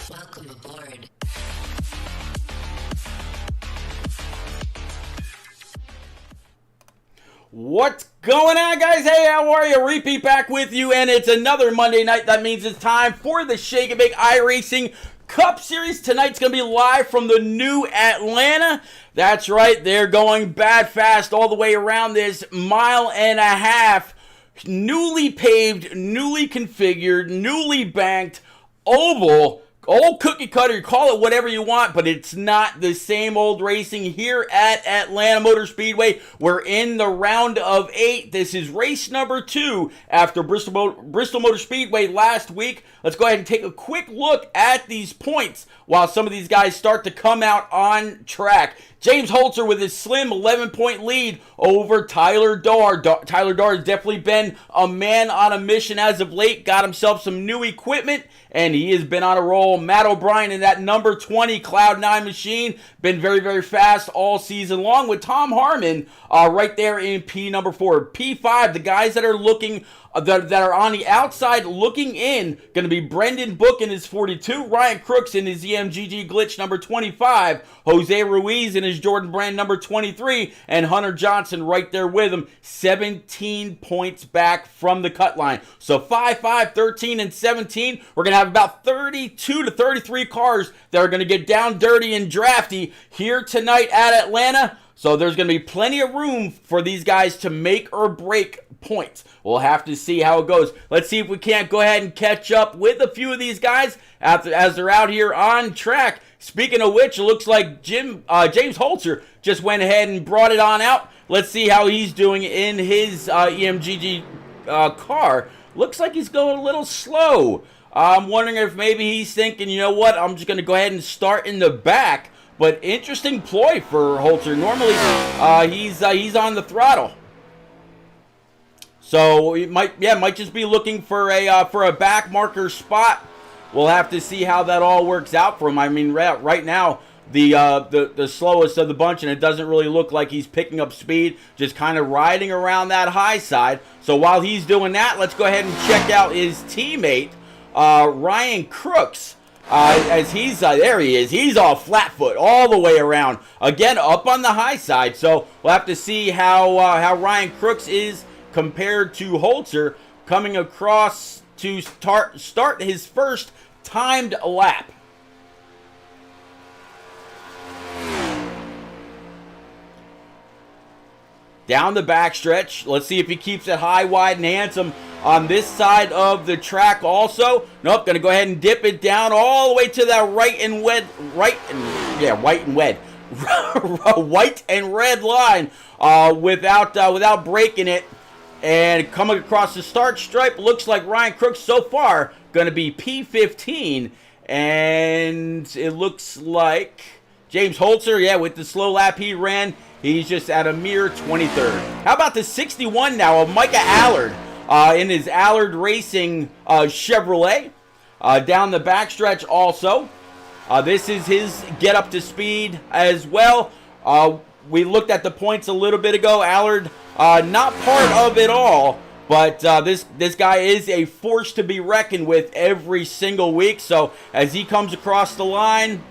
Welcome aboard. What's going on, guys? Hey, how are you? Repeat back with you, and it's another Monday night. That means it's time for the Shake and Bake iRacing Cup Series. Tonight's going to be live from the new Atlanta. That's right, they're going bad fast all the way around this mile and a half. Newly paved, newly configured, newly banked oval. Old cookie cutter, call it whatever you want, but it's not the same old racing here at Atlanta Motor Speedway. We're in the round of 8. This is race number 2 after Bristol Motor Speedway last week. Let's go ahead and take a quick look at these points while some of these guys start to come out on track. James Holzer with his slim 11-point lead over Tyler Darr. Tyler Darr has definitely been a man on a mission as of late. Got himself some new equipment, and he has been on a roll. Matt O'Brien in that number 20 Cloud9 machine. Been very, very fast all season long with Tom Harmon right there in P number 4. P5, the guys that are looking that are on the outside looking in, going to be Brendan Book in his 42, Ryan Crooks in his EMGG Glitch number 25, Jose Ruiz in his Jordan Brand number 23, and Hunter Johnson right there with him, 17 points back from the cut line. So 5, 5, 13, and 17, we're going to have about 32 to 33 cars that are going to get down dirty and drafty here tonight at Atlanta. So there's going to be plenty of room for these guys to make or break points. We'll have to see how it goes. Let's see if we can't go ahead and catch up with a few of these guys as they're out here on track. Speaking of which, it looks like James Holzer just went ahead and brought it on out. Let's see how he's doing in his EMGG car. looks like he's going a little slow. I'm wondering if maybe he's thinking, you know what, I'm just going to go ahead and start in the back. But interesting ploy for Holzer. Normally, he's on the throttle. So he might just be looking for a back marker spot. We'll have to see how that all works out for him. I mean, right now, the slowest of the bunch, and it doesn't really look like he's picking up speed, just kind of riding around that high side. So while he's doing that, let's go ahead and check out his teammate, Ryan Crooks. As he's, there he is, he's all flat foot all the way around. Again, up on the high side. So we'll have to see how Ryan Crooks is compared to Holzer coming across to start his first timed lap. Down the backstretch. Let's see if he keeps it high, wide, and handsome on this side of the track also. Nope, gonna go ahead and dip it down all the way to that white and red line without breaking it. And coming across the start stripe, looks like Ryan Crooks so far gonna be P15. And it looks like James Holzer, yeah, with the slow lap he ran, he's just at a mere 23rd. How about the 61 now of Micah Allard in his Allard Racing Chevrolet. Down the backstretch also. This is his get up to speed as well. We looked at the points a little bit ago. Allard not part of it all, but this guy is a force to be reckoned with every single week. So as he comes across the line,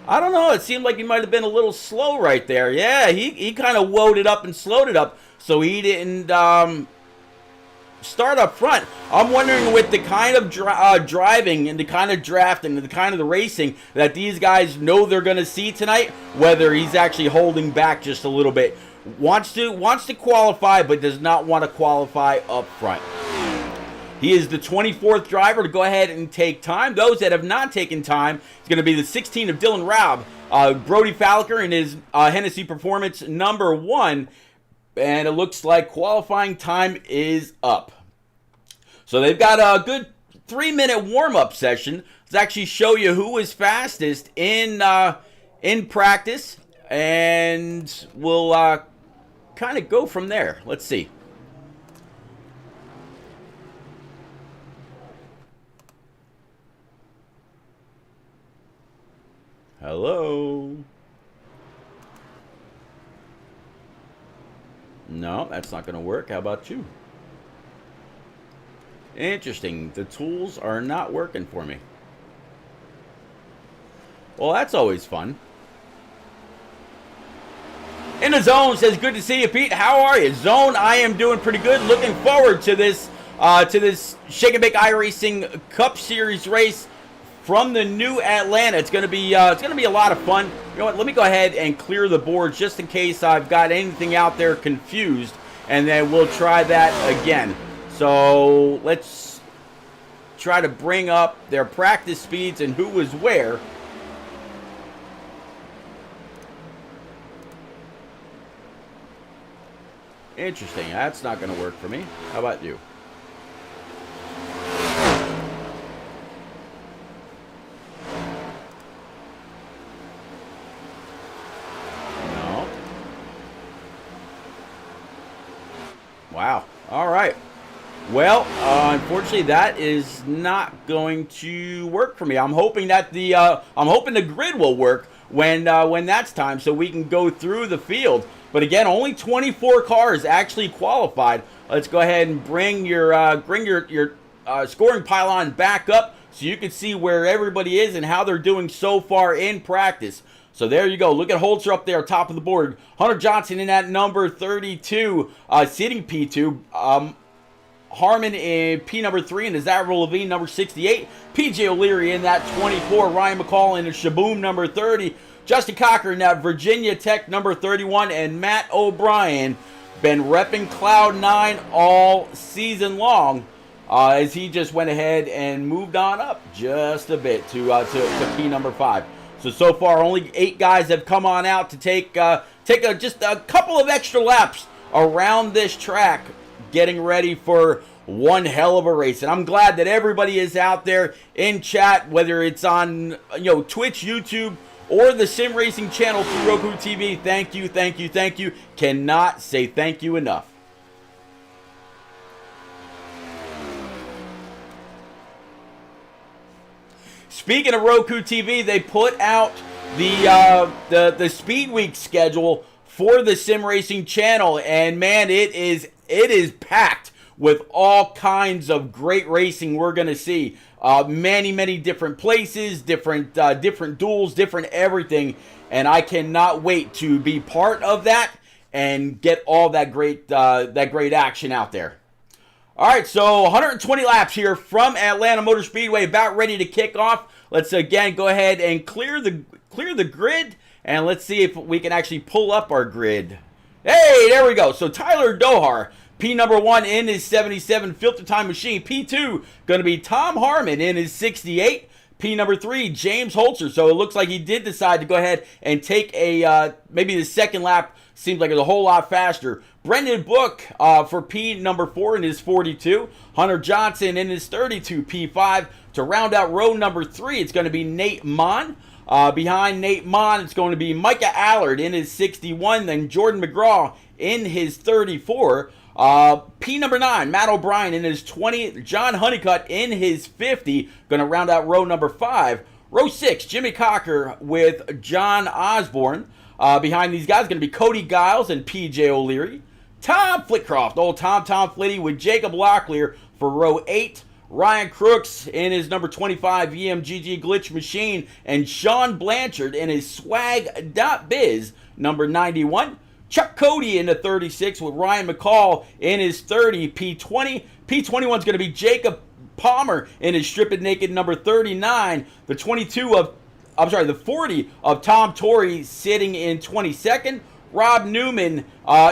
I don't know, it seemed like he might have been a little slow right there. Yeah, he kind of woed it up and slowed it up, so he didn't start up front. I'm wondering with the kind of driving and the kind of drafting and the kind of the racing that these guys know they're going to see tonight, whether he's actually holding back just a little bit. Wants to qualify, but does not want to qualify up front. He is the 24th driver to go ahead and take time. Those that have not taken time, it's going to be the 16 of Dylan Raub, Brody Falker in his Hennessy Performance number 1. And it looks like qualifying time is up. So they've got a good 3-minute warm-up session. Let's actually show you who was fastest in practice. And we'll kind of go from there. Let's see. Hello. No, that's not going to work. How about you? Interesting. The tools are not working for me. Well, that's always fun. In the zone says, good to see you, Pete. How are you? Zone, I am doing pretty good. Looking forward to this Shake and Bake iRacing Cup Series race from the new Atlanta. It's gonna be a lot of fun. You know what? Let me go ahead and clear the board just in case I've got anything out there confused, and then we'll try that again. So let's try to bring up their practice speeds and who was where. Interesting. That's not going to work for me. How about you? No. Wow. All right. Well, unfortunately, that is not going to work for me. I'm hoping that the grid will work when that's time, so we can go through the field. But again, only 24 cars actually qualified. Let's go ahead and bring your scoring pylon back up so you can see where everybody is and how they're doing so far in practice. So there you go. Look at Holzer up there, top of the board. Hunter Johnson in that number 32, sitting P2. Harmon in P number 3, and Nazaro Levine number 68. PJ O'Leary in that 24. Ryan McCall in the Shaboom number 30. Justin Cocker in that Virginia Tech number 31. And Matt O'Brien been repping Cloud9 all season long as he just went ahead and moved on up just a bit to P number 5. So far, only 8 guys have come on out to take just a couple of extra laps around this track, getting ready for one hell of a race. And I'm glad that everybody is out there in chat, whether it's on Twitch, YouTube, or the Sim Racing channel through Roku TV. Thank you, thank you, thank you. Cannot say thank you enough. Speaking of Roku TV, they put out the Speed Week schedule for the Sim Racing channel, and man, it is packed with all kinds of great racing we're gonna see. Many different places, different duels, different everything, and I cannot wait to be part of that and get all that great action out there. All right, so 120 laps here from Atlanta Motor Speedway, about ready to kick off. Let's again go ahead and clear the grid, and let's see if we can actually pull up our grid. Hey, there we go. So Tyler Dohar, P number 1 in his 77 Filter Time Machine. P2 going to be Tom Harmon in his 68. P number 3, James Holzer. So it looks like he did decide to go ahead and take a maybe the second lap. Seems like it's a whole lot faster. Brendan Book for P number 4 in his 42. Hunter Johnson in his 32, P5. To round out row number 3, it's going to be Nate Mon. Behind Nate Mon, it's going to be Micah Allard in his 61. Then Jordan McGraw in his 34. P number 9, Matt O'Brien in his 20. John Honeycutt in his 50. Going to round out row number 5. Row 6, Jimmy Cocker with John Osborne. Behind these guys going to be Cody Giles and PJ O'Leary. Tom Flitcroft, old Tom Flitty with Jacob Locklear for row 8. Ryan Crooks in his number 25 EMGG Glitch Machine, and Sean Blanchard in his Swag.biz number 91. Chuck Cody in the 36 with Ryan McCall in his 30 P20. P21 is going to be Jacob Palmer in his Stripped Naked number 39. The 40 of Tom Torrey sitting in 22nd. Rob Newman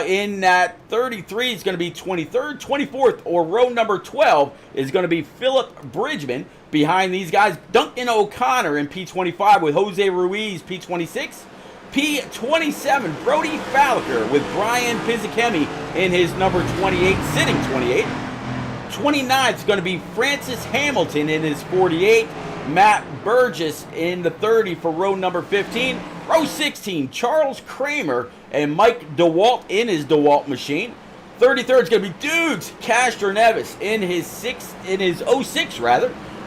in that 33 is going to be 23rd. 24th, or row number 12, is going to be Philip Bridgman. Behind these guys, Duncan O'Connor in P25 with Jose Ruiz, P26. P27, Brody Falker with Brian Pizzakemi in his number 28, sitting 28. 29th is going to be Francis Hamilton in his 48. Matt Burgess in the 30 for row number 15. Row 16, Charles Kramer and Mike DeWalt in his DeWalt machine. 33rd is going to be Dudes Castor Nevis in his 06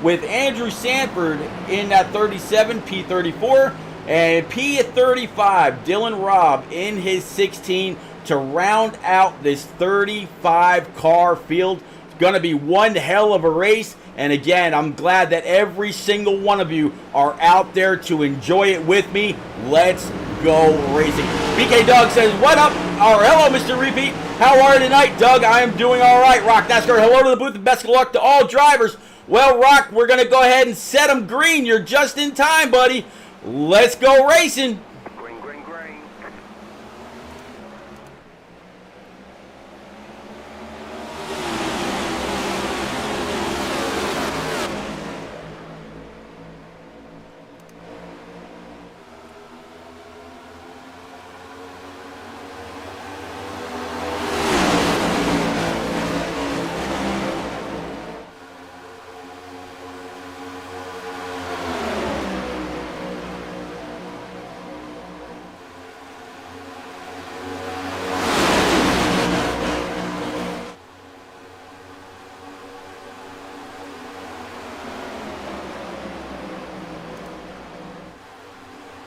with Andrew Sanford in that 37, P34, and P35, Dylan Robb in his 16 to round out this 35 car field. It's going to be one hell of a race. And again, I'm glad that every single one of you are out there to enjoy it with me. Let's go racing. BK Doug says, what up? Or hello, Mr. Repeat. How are you tonight, Doug? I am doing all right. Rock NASCAR, hello to the booth and best of luck to all drivers. Well, Rock, we're going to go ahead and set them green. You're just in time, buddy. Let's go racing.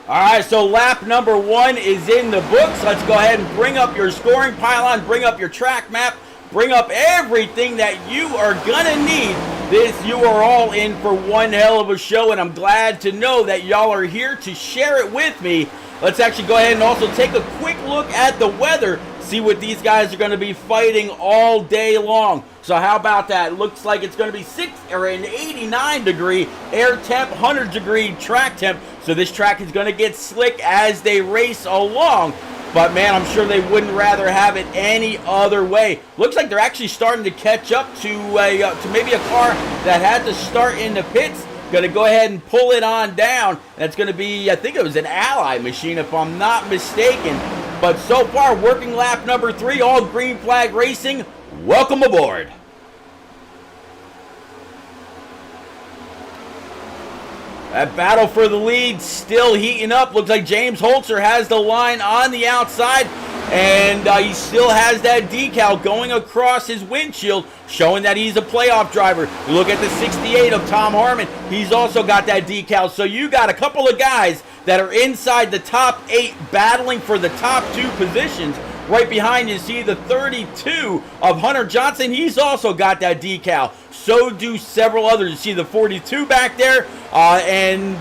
All right, so lap number 1 is in the books. Let's go ahead and bring up your scoring pylon, bring up your track map, bring up everything that you are gonna need. You are all in for one hell of a show, and I'm glad to know that y'all are here to share it with me. Let's actually go ahead and also take a quick look at the weather, see what these guys are gonna be fighting all day long. So how about that? Looks like it's going to be an 89 degree air temp, 100 degree track temp. So this track is going to get slick as they race along. But man, I'm sure they wouldn't rather have it any other way. Looks like they're actually starting to catch up to maybe a car that had to start in the pits. Going to go ahead and pull it on down. That's going to be, I think it was an Ally machine if I'm not mistaken. But so far, working lap number 3, all green flag racing. Welcome aboard. That battle for the lead still heating up. Looks like James Holzer has the line on the outside, and he still has that decal going across his windshield, showing that he's a playoff driver. You look at the 68 of Tom Harmon. He's also got that decal. So you got a couple of guys that are inside the top 8 battling for the top 2 positions. Right behind you see the 32 of Hunter Johnson. He's also got that decal. So do several others. You see the 42 back there, and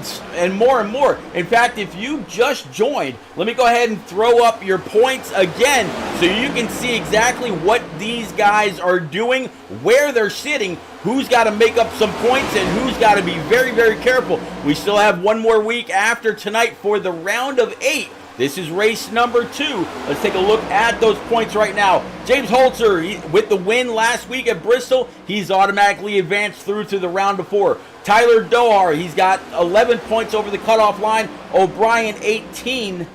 more and more. In fact, if you just joined, let me go ahead and throw up your points again so you can see exactly what these guys are doing, where they're sitting, who's got to make up some points, and who's got to be very, very careful. We still have one more week after tonight for the round of 8. This is race number 2. Let's take a look at those points right now. James Holzer, with the win last week at Bristol, he's automatically advanced through to the round of 4. Tyler Dohar, he's got 11 points over the cutoff line. O'Brien, 18.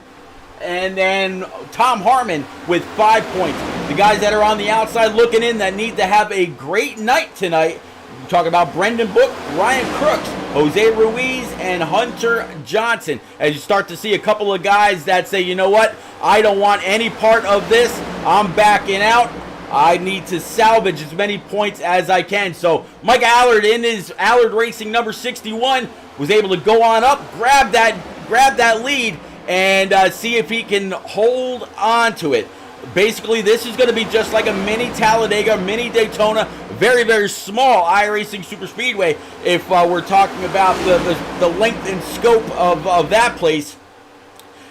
And then Tom Harmon with 5 points. The guys that are on the outside looking in that need to have a great night tonight. We're talking about Brendan Book, Ryan Crooks, Jose Ruiz, and Hunter Johnson. As you start to see a couple of guys that say, you know what, I don't want any part of this. I'm backing out. I need to salvage as many points as I can. So Mike Allard in his Allard Racing number 61 was able to go on up, grab that lead, and see if he can hold on to it. Basically, this is going to be just like a mini Talladega, mini Daytona, very, very small iRacing Super Speedway if we're talking about the length and scope of that place.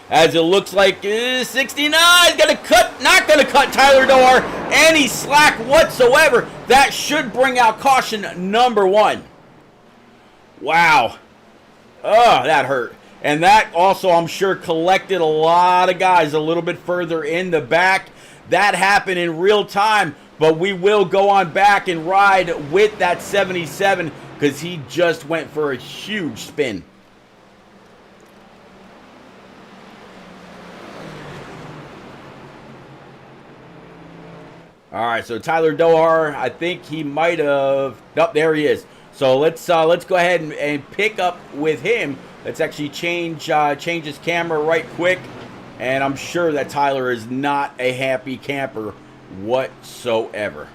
As it looks like 69 is going to cut, not going to cut Tyler Dohar any slack whatsoever. That should bring out caution number 1. Wow. Oh, that hurt. And that also, I'm sure, collected a lot of guys a little bit further in the back. That happened in real time, but we will go on back and ride with that 77 because he just went for a huge spin. All right, so Tyler Dohar, I think he might have... Nope, there he is. So let's go ahead and pick up with him. Let's actually change his camera right quick. And I'm sure that Tyler is not a happy camper whatsoever.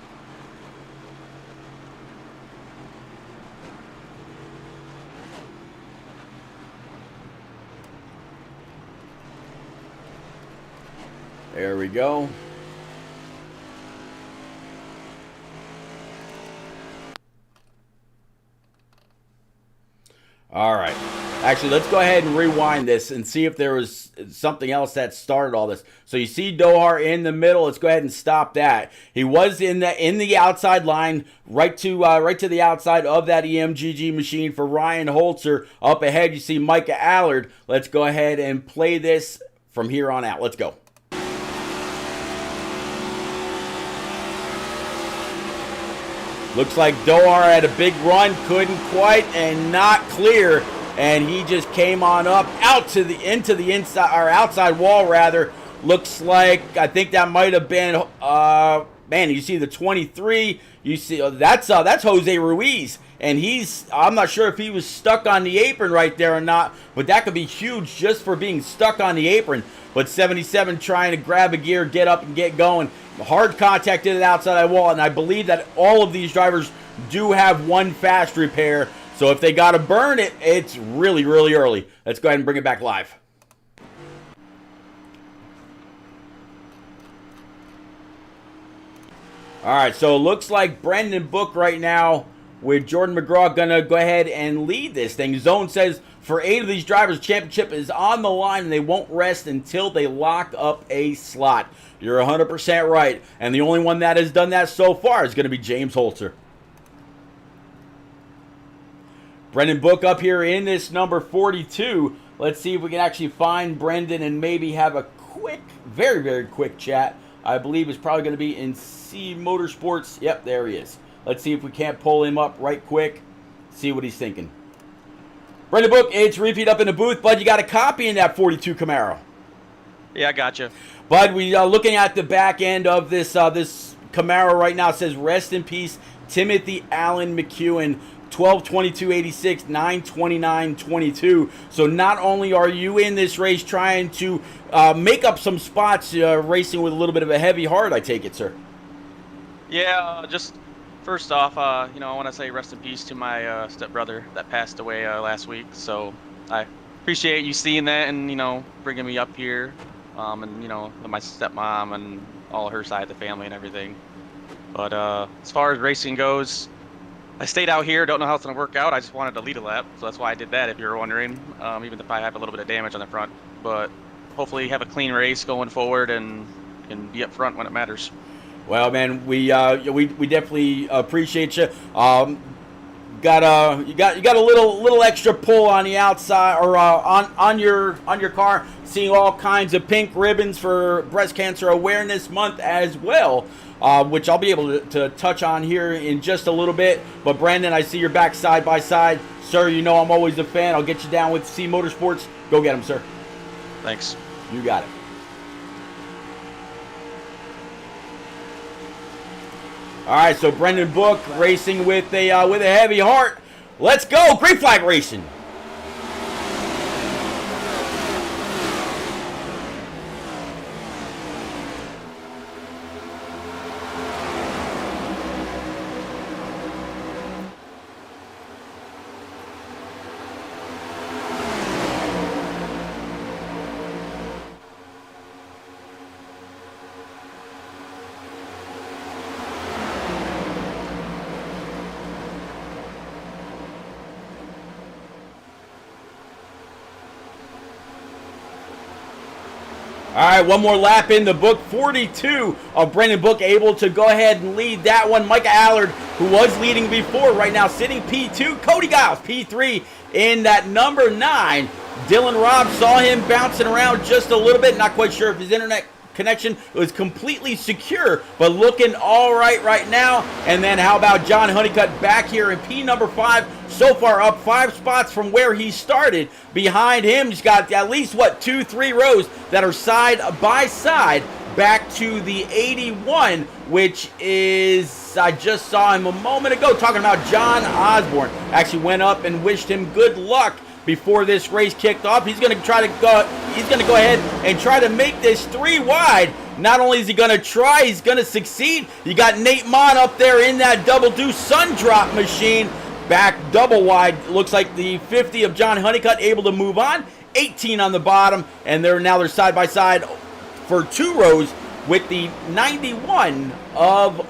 There we go. All right. Actually, let's go ahead and rewind this and see if there was something else that started all this. So you see Dohar in the middle. Let's go ahead and stop that. He was in the outside line, right to the outside of that EMGG machine for Ryan Holzer. Up ahead, you see Micah Allard. Let's go ahead and play this from here on out. Let's go. Looks like Dohar had a big run, couldn't quite, and not clear. And he just came on up into the inside or outside wall rather. Looks like, I think that might have been man, you see the 23, you see that's Jose Ruiz, and I'm not sure if he was stuck on the apron right there or not, but that could be huge just for being stuck on the apron. But 77 trying to grab a gear, get up and get going. Hard contact to the outside wall, and I believe that all of these drivers do have one fast repair. So if they got to burn it, it's really, really early. Let's go ahead and bring it back live. All right, so it looks like Brendan Book right now with Jordan McGraw going to go ahead and lead this thing. Zone says for 8 of these drivers, championship is on the line, and they won't rest until they lock up a slot. You're 100% right, and the only one that has done that so far is going to be James Holzer. Brendan Book up here in this number 42. Let's see if we can actually find Brendan and maybe have a quick, very, very quick chat. I believe it's probably going to be in C Motorsports. Yep, there he is. Let's see if we can't pull him up right quick. See what he's thinking. Brendan Book, it's repeat up in the booth. Bud, you got a copy in that 42 Camaro. Yeah, I got you. Bud, we are looking at the back end of this this Camaro right now. It says, rest in peace, Timothy Allen McEwen. 12:22.86, 9:29.22. So not only are you in this race trying to make up some spots, racing with a little bit of a heavy heart, I take it, sir. Yeah, just first off, I want to say rest in peace to my stepbrother that passed away last week. So I appreciate you seeing that and, bringing me up here, and, my stepmom and all her side of the family and everything. But as far as racing goes, I stayed out here. Don't know how it's going to work out. I just wanted to lead a lap, so that's why I did that, if you were wondering, even if I have a little bit of damage on the front. But hopefully have a clean race going forward and can be up front when it matters. Well, man, we definitely appreciate you. You got a little extra pull on the outside, or on your car. Seeing all kinds of pink ribbons for Breast Cancer Awareness Month as well, which I'll be able to touch on here in just a little bit. But Brandon, I see you're back side by side, sir. You know I'm always a fan. I'll get you down with C Motorsports. Go get him, sir. Thanks. You got it. All right, so Brendan Book racing with a heavy heart. Let's go, Green Flag Racing. All right, one more lap in the book. 42 of Brendan Book able to go ahead and lead that one. Micah Allard, who was leading before, right now sitting P2. Cody Giles, P3 in that number 9. Dylan Robb saw him bouncing around just a little bit. Not quite sure if his internet connection was completely secure, but looking all right now. And then how about John Honeycutt back here in P number 5, so far up 5 spots from where he started. Behind him, he's got at least, 2-3 rows that are side by side back to the 81, which is, I just saw him a moment ago talking about John Osborne. Actually went up and wished him good luck before this race kicked off. He's going to go ahead and try to make this 3 wide. Not only is he going to try, he's going to succeed. You got Nate Mott up there in that double deuce sun drop machine. Back double wide. Looks like the 50 of John Honeycutt able to move on. 18 on the bottom, and they're side by side for 2 rows with the 91 of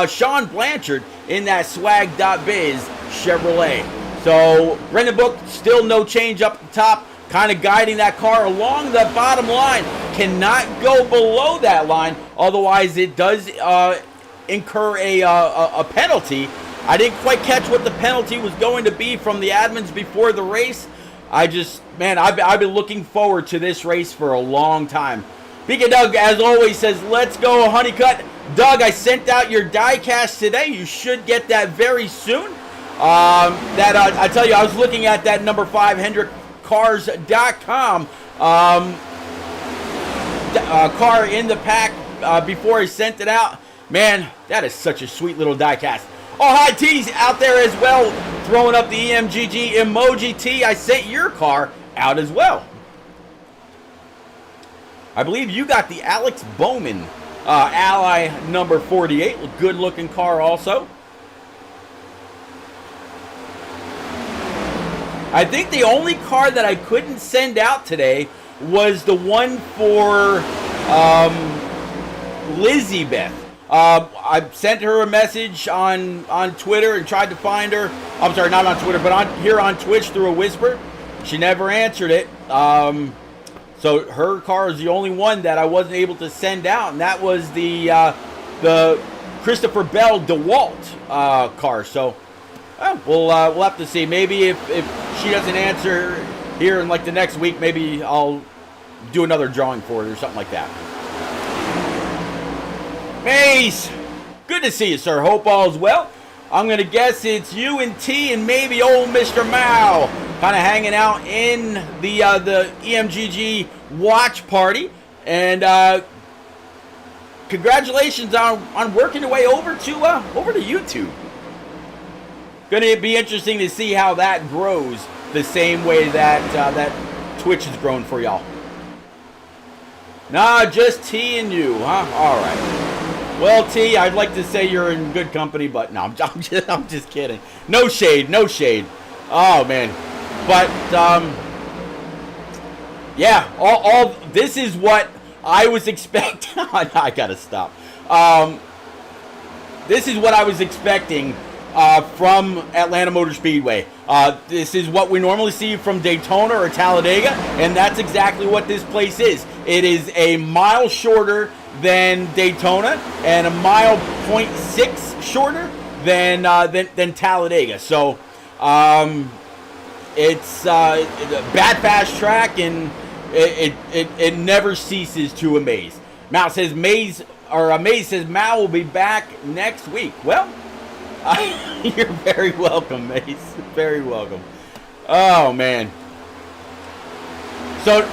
Sean Blanchard in that swag.biz Chevrolet. So Brendan Book still no change up the top, kind of guiding that car along the bottom line. Cannot go below that line, otherwise it does incur a penalty. I didn't quite catch what the penalty was going to be from the admins before the race. I've been looking forward to this race for a long time. BK Doug, as always, says, let's go Honeycutt. Doug, I sent out your die cast today. You should get that very soon. I tell you, I was looking at that number 5 HendrickCars.com car in the pack before I sent it out. Man, that is such a sweet little die cast. Oh, hi, T's out there as well, throwing up the EMGG emoji. T, I sent your car out as well. I believe you got the Alex Bowman Ally number 48. Good looking car also. I think the only car that I couldn't send out today was the one for Lizzie Beth. I sent her a message on Twitter and tried to find her. I'm sorry, not on Twitter, but on Twitch through a whisper. She never answered it. So her car is the only one that I wasn't able to send out, and that was the Christopher Bell DeWalt car. So we'll have to see. Maybe if she doesn't answer here in like the next week, maybe I'll do another drawing for it or something like that. Mace, good to see you, sir. Hope all's well. I'm going to guess it's you and T and maybe old Mr. Mao kind of hanging out in the EMGG watch party. And congratulations on working your way over to YouTube. Going to be interesting to see how that grows the same way that that Twitch has grown for y'all. Nah, just T and you, huh? All right. Well, T, I'd like to say you're in good company, but no, I'm just kidding. No shade, no shade. Oh man, but yeah, all this is what I was expecting. I gotta stop. This is what I was expecting from Atlanta Motor Speedway. This is what we normally see from Daytona or Talladega, and that's exactly what this place is. It is a mile shorter than Daytona and a mile 0.6 shorter than Talladega. So it's a bad fast track, and it never ceases to amaze. Maze says Maze says Mal will be back next week. Well, you're very welcome, Mace. Very welcome. Oh, man. So,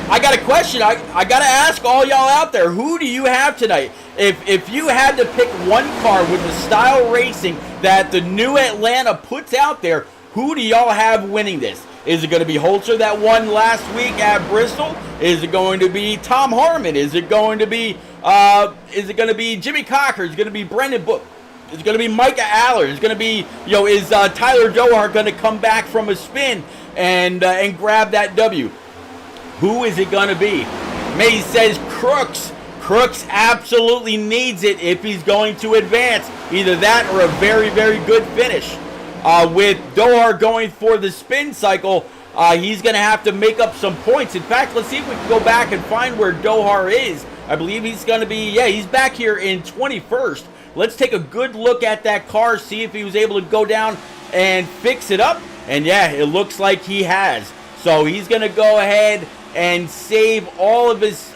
I got a question. I got to ask all y'all out there. Who do you have tonight? If you had to pick one car with the style racing that the new Atlanta puts out there, who do y'all have winning this? Is it going to be Holzer that won last week at Bristol? Is it going to be Tom Harmon? Is it going to be Jimmy Cocker? Is it going to be Brendan Book? Is it going to be Micah Aller? Is it going to be, is Tyler Dohart going to come back from a spin and grab that W? Who is it going to be? Mays says Crooks. Crooks absolutely needs it if he's going to advance. Either that or a very, very good finish. With Dohart going for the spin cycle, he's going to have to make up some points. In fact, let's see if we can go back and find where Dohart is. I believe he's going to be, he's back here in 21st. Let's take a good look at that car, see if he was able to go down and fix it up. And yeah, it looks like he has. So he's going to go ahead and save all of his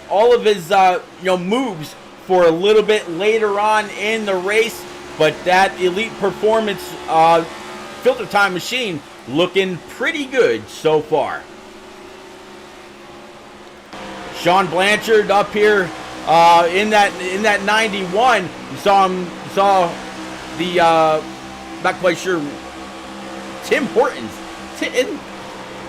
moves for a little bit later on in the race. But that Elite Performance filter time machine looking pretty good so far. Sean Blanchard up here in that 91. You saw the not quite sure, Tim Hortons.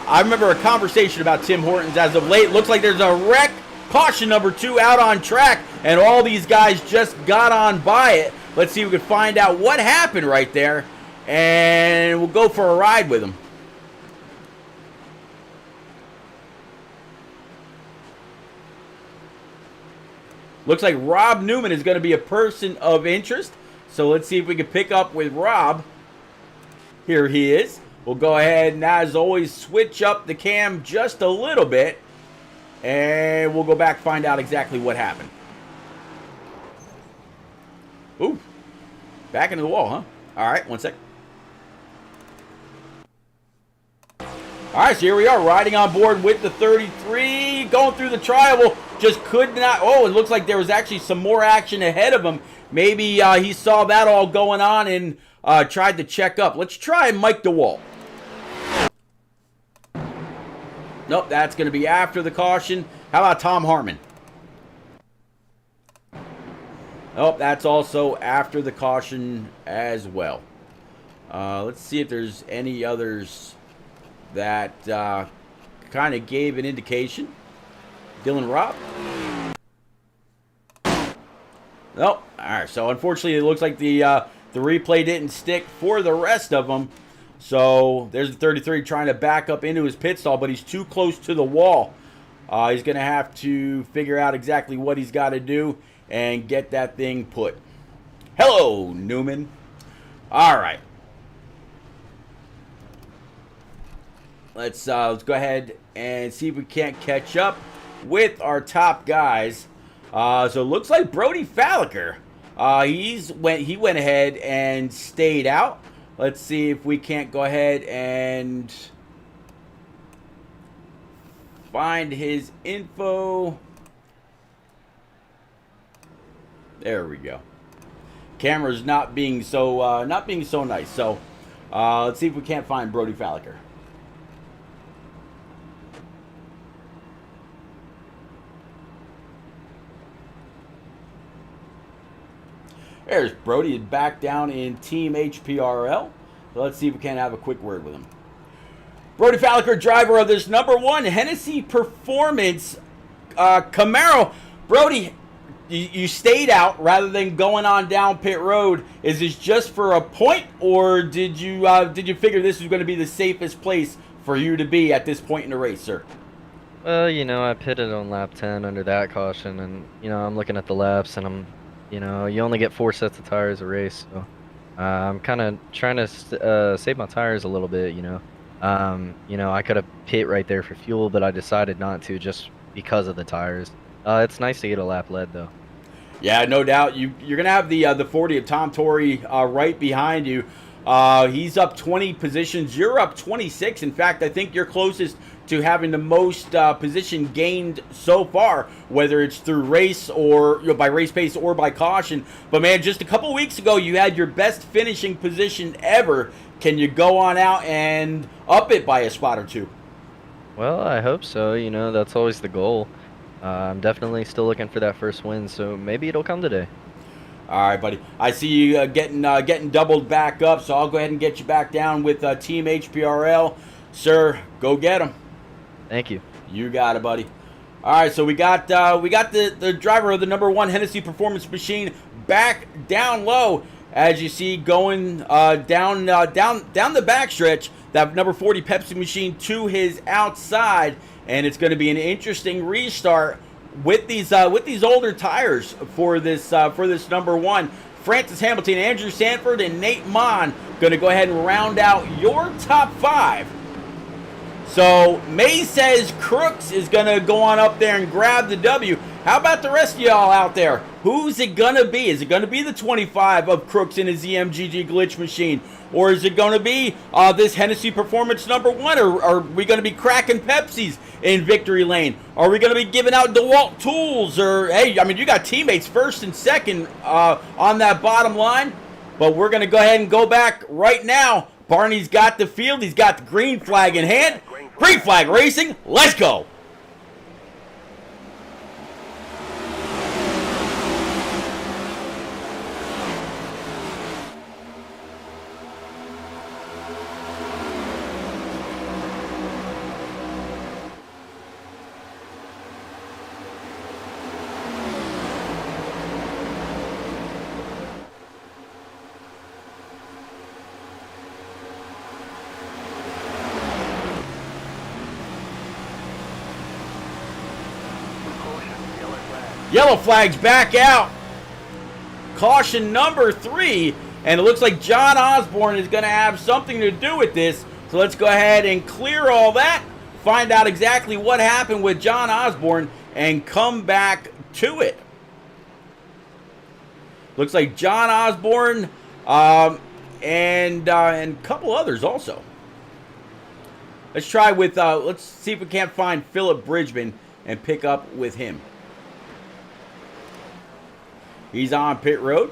I remember a conversation about Tim Hortons as of late. Looks like there's a wreck. Caution number 2 out on track, and all these guys just got on by it. Let's see if we can find out what happened right there, and we'll go for a ride with them. Looks like Rob Newman is going to be a person of interest. So let's see if we can pick up with Rob. Here he is. We'll go ahead and, as always, switch up the cam just a little bit. And we'll go back and find out exactly what happened. Ooh. Back into the wall, huh? All right, one sec. All right, so here we are, riding on board with the 33, going through the trial. Just could not. Oh, it looks like there was actually some more action ahead of him. Maybe he saw that all going on and tried to check up. Let's try Mike DeWalt. Nope, that's going to be after the caution. How about Tom Harmon? Nope, that's also after the caution as well. Let's see if there's any others that kind of gave an indication. Dylan Robb? Nope. All right, so unfortunately it looks like the replay didn't stick for the rest of them. So there's the 33 trying to back up into his pit stall, but he's too close to the wall. He's going to have to figure out exactly what he's got to do and get that thing put. Hello, Newman. All right. Let's go ahead and see if we can't catch up with our top guys. So it looks like Brody Falliker. He went ahead and stayed out. Let's see if we can't go ahead and find his info. There we go. Camera's not being so nice. So let's see if we can't find Brody Falliker. There's Brody back down in Team HPRL. So let's see if we can have a quick word with him. Brody Falliker, driver of this number 1 Hennessy Performance Camaro. Brody, you stayed out rather than going on down pit road. Is this just for a point, or did you figure this was going to be the safest place for you to be at this point in the race, sir? Well, you know, I pitted on lap 10 under that caution, and, you know, I'm looking at the laps, and you know, you only get 4 sets of tires a race, so I'm kind of trying to save my tires a little bit, you know. You know, I could have pit right there for fuel, but I decided not to just because of the tires. It's nice to get a lap led, though. Yeah, no doubt. You're going to have the 40 of Tom Torrey right behind you. He's up 20 positions. You're up 26. In fact, I think you're closest to having the most position gained so far, whether it's through race or by race pace or by caution. But, man, just a couple weeks ago, you had your best finishing position ever. Can you go on out and up it by a spot or two? Well, I hope so. You know, that's always the goal. I'm definitely still looking for that first win, so maybe it'll come today. All right, buddy. I see you getting doubled back up, so I'll go ahead and get you back down with Team HPRL. Sir, go get him. Thank you. You got it, buddy. All right, so we got the driver of the number 1 Hennessy Performance Machine back down low, as you see going down the backstretch. That number 40 Pepsi machine to his outside, and it's going to be an interesting restart with these older tires for this number 1. Francis Hamilton, Andrew Sanford, and Nate Mon going to go ahead and round out your top 5. So May says Crooks is going to go on up there and grab the W. How about the rest of y'all out there? Who's it going to be? Is it going to be the 25 of Crooks in his ZMGG glitch machine? Or is it going to be this Hennessy Performance number 1? Or are we going to be cracking Pepsis in victory lane? Are we going to be giving out DeWalt tools? Or, hey, I mean, you got teammates first and second on that bottom line. But we're going to go ahead and go back right now. Barney's got the field. He's got the green flag in hand. Green flag racing. Let's go. Yellow flag's back out. Caution number 3. And it looks like John Osborne is going to have something to do with this. So let's go ahead and clear all that. Find out exactly what happened with John Osborne and come back to it. Looks like John Osborne and a couple others also. Let's try with, let's see if we can't find Philip Bridgman and pick up with him. He's on pit road.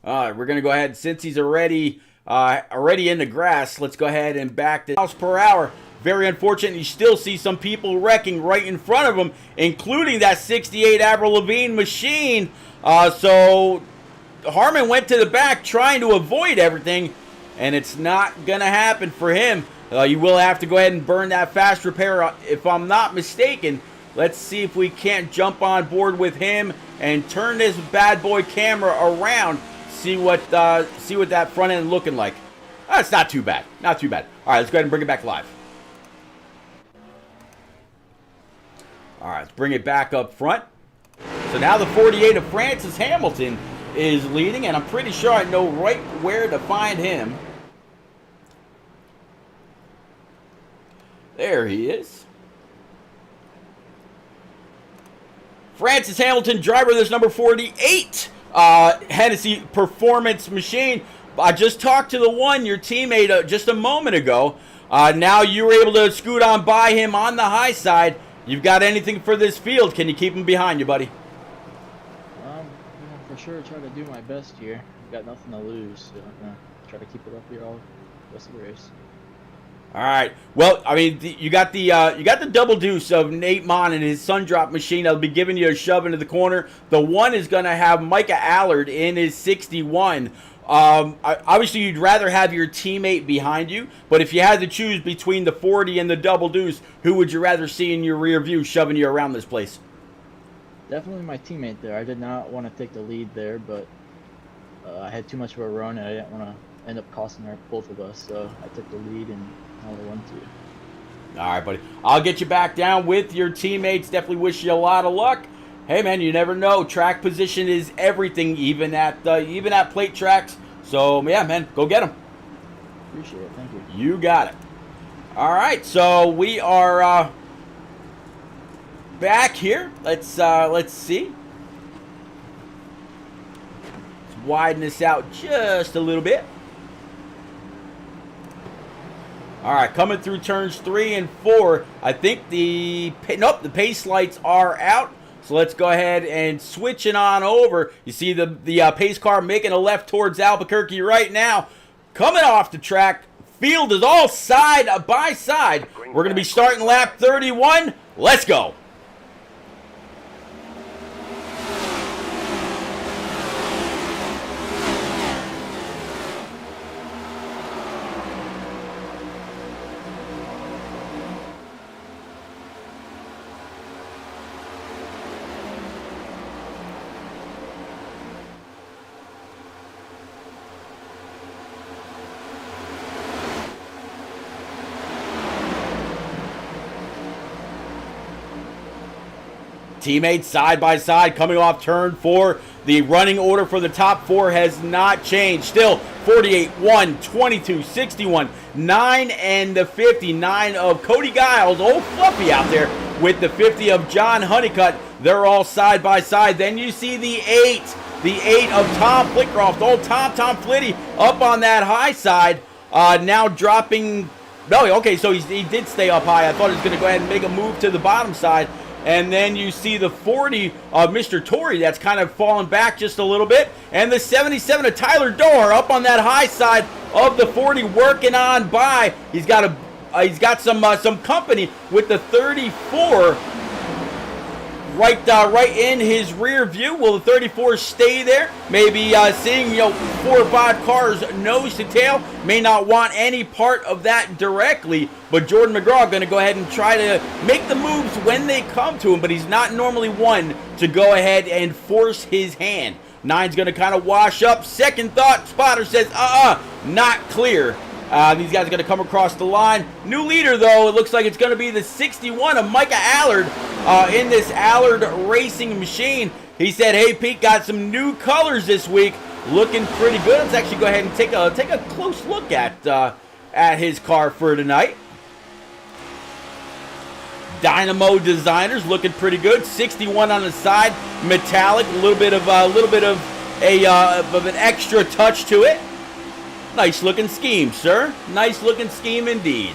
All right, we're going to go ahead, since he's already in the grass, let's go ahead and back to miles per hour. Very unfortunate. You still see some people wrecking right in front of him, including that 68 Avril Lavigne machine. So Harmon went to the back trying to avoid everything, and it's not going to happen for him. You will have to go ahead and burn that fast repair, if I'm not mistaken. Let's see if we can't jump on board with him and turn this bad boy camera around. See what that front end looking like. It's not too bad. Not too bad. All right, let's go ahead and bring it back live. All right, let's bring it back up front. So now the 48 of Francis Hamilton is leading, and I'm pretty sure I know right where to find him. There he is. Francis Hamilton, driver of this number 48 Hennessy Performance machine. I just talked to the one, your teammate, just a moment ago. Now you were able to scoot on by him on the high side. You've got anything for this field? Can you keep him behind you, buddy? For sure, try to do my best here. Got nothing to lose, so try to keep it up here all the rest of the race. All right. Well, I mean, you got the double deuce of Nate Mon and his sun drop machine. That'll be giving you a shove into the corner. The one is going to have Micah Allard in his 61. Obviously, you'd rather have your teammate behind you, but if you had to choose between the 40 and the double deuce, who would you rather see in your rear view shoving you around this place? Definitely my teammate there. I did not want to take the lead there, but I had too much of a run, and I didn't want to end up costing both of us. So I took the lead, and now I won too. All right, buddy. I'll get you back down with your teammates. Definitely wish you a lot of luck. Hey, man, you never know. Track position is everything, even at plate tracks. So, yeah, man, go get them. Appreciate it. Thank you. You got it. All right, so we are back here. Let's see. Let's widen this out just a little bit. All right, coming through turns 3 and 4. I think the pace lights are out. So let's go ahead and switch it on over. You see the pace car making a left towards Albuquerque right now. Coming off the track. Field is all side by side. We're going to be starting lap 31. Let's go. Teammates side by side coming off turn 4. The running order for the top 4 has not changed. Still 48, 1, 22, 61, 9, and the 59 of Cody Giles. Old Fluffy out there with the 50 of John Honeycutt. They're all side by side. Then you see the 8 of Tom Flitcroft. Old Tom Flitty up on that high side. Now dropping. No, okay, so he did stay up high. I thought he was going to go ahead and make a move to the bottom side. And then you see the 40 of Mr. Torrey that's kind of fallen back just a little bit. And the 77 of Tyler Doher up on that high side of the 40 working on by. He's got some company with the 34 right in his rear view. Will the 34 stay there? Maybe seeing 4 or 5 cars nose to tail. May not want any part of that directly. But Jordan McGraw going to go ahead and try to make the moves when they come to him. But he's not normally one to go ahead and force his hand. 9's going to kind of wash up. Second thought, spotter says, not clear. These guys are going to come across the line. New leader, though, it looks like it's going to be the 61 of Micah Allard in this Allard Racing machine. He said, hey, Pete, got some new colors this week. Looking pretty good. Let's actually go ahead and take a close look at his car for tonight. Dynamo Designers looking pretty good. 61 on the side, metallic, a little bit of an extra touch to it. Nice looking scheme, sir. Nice looking scheme indeed.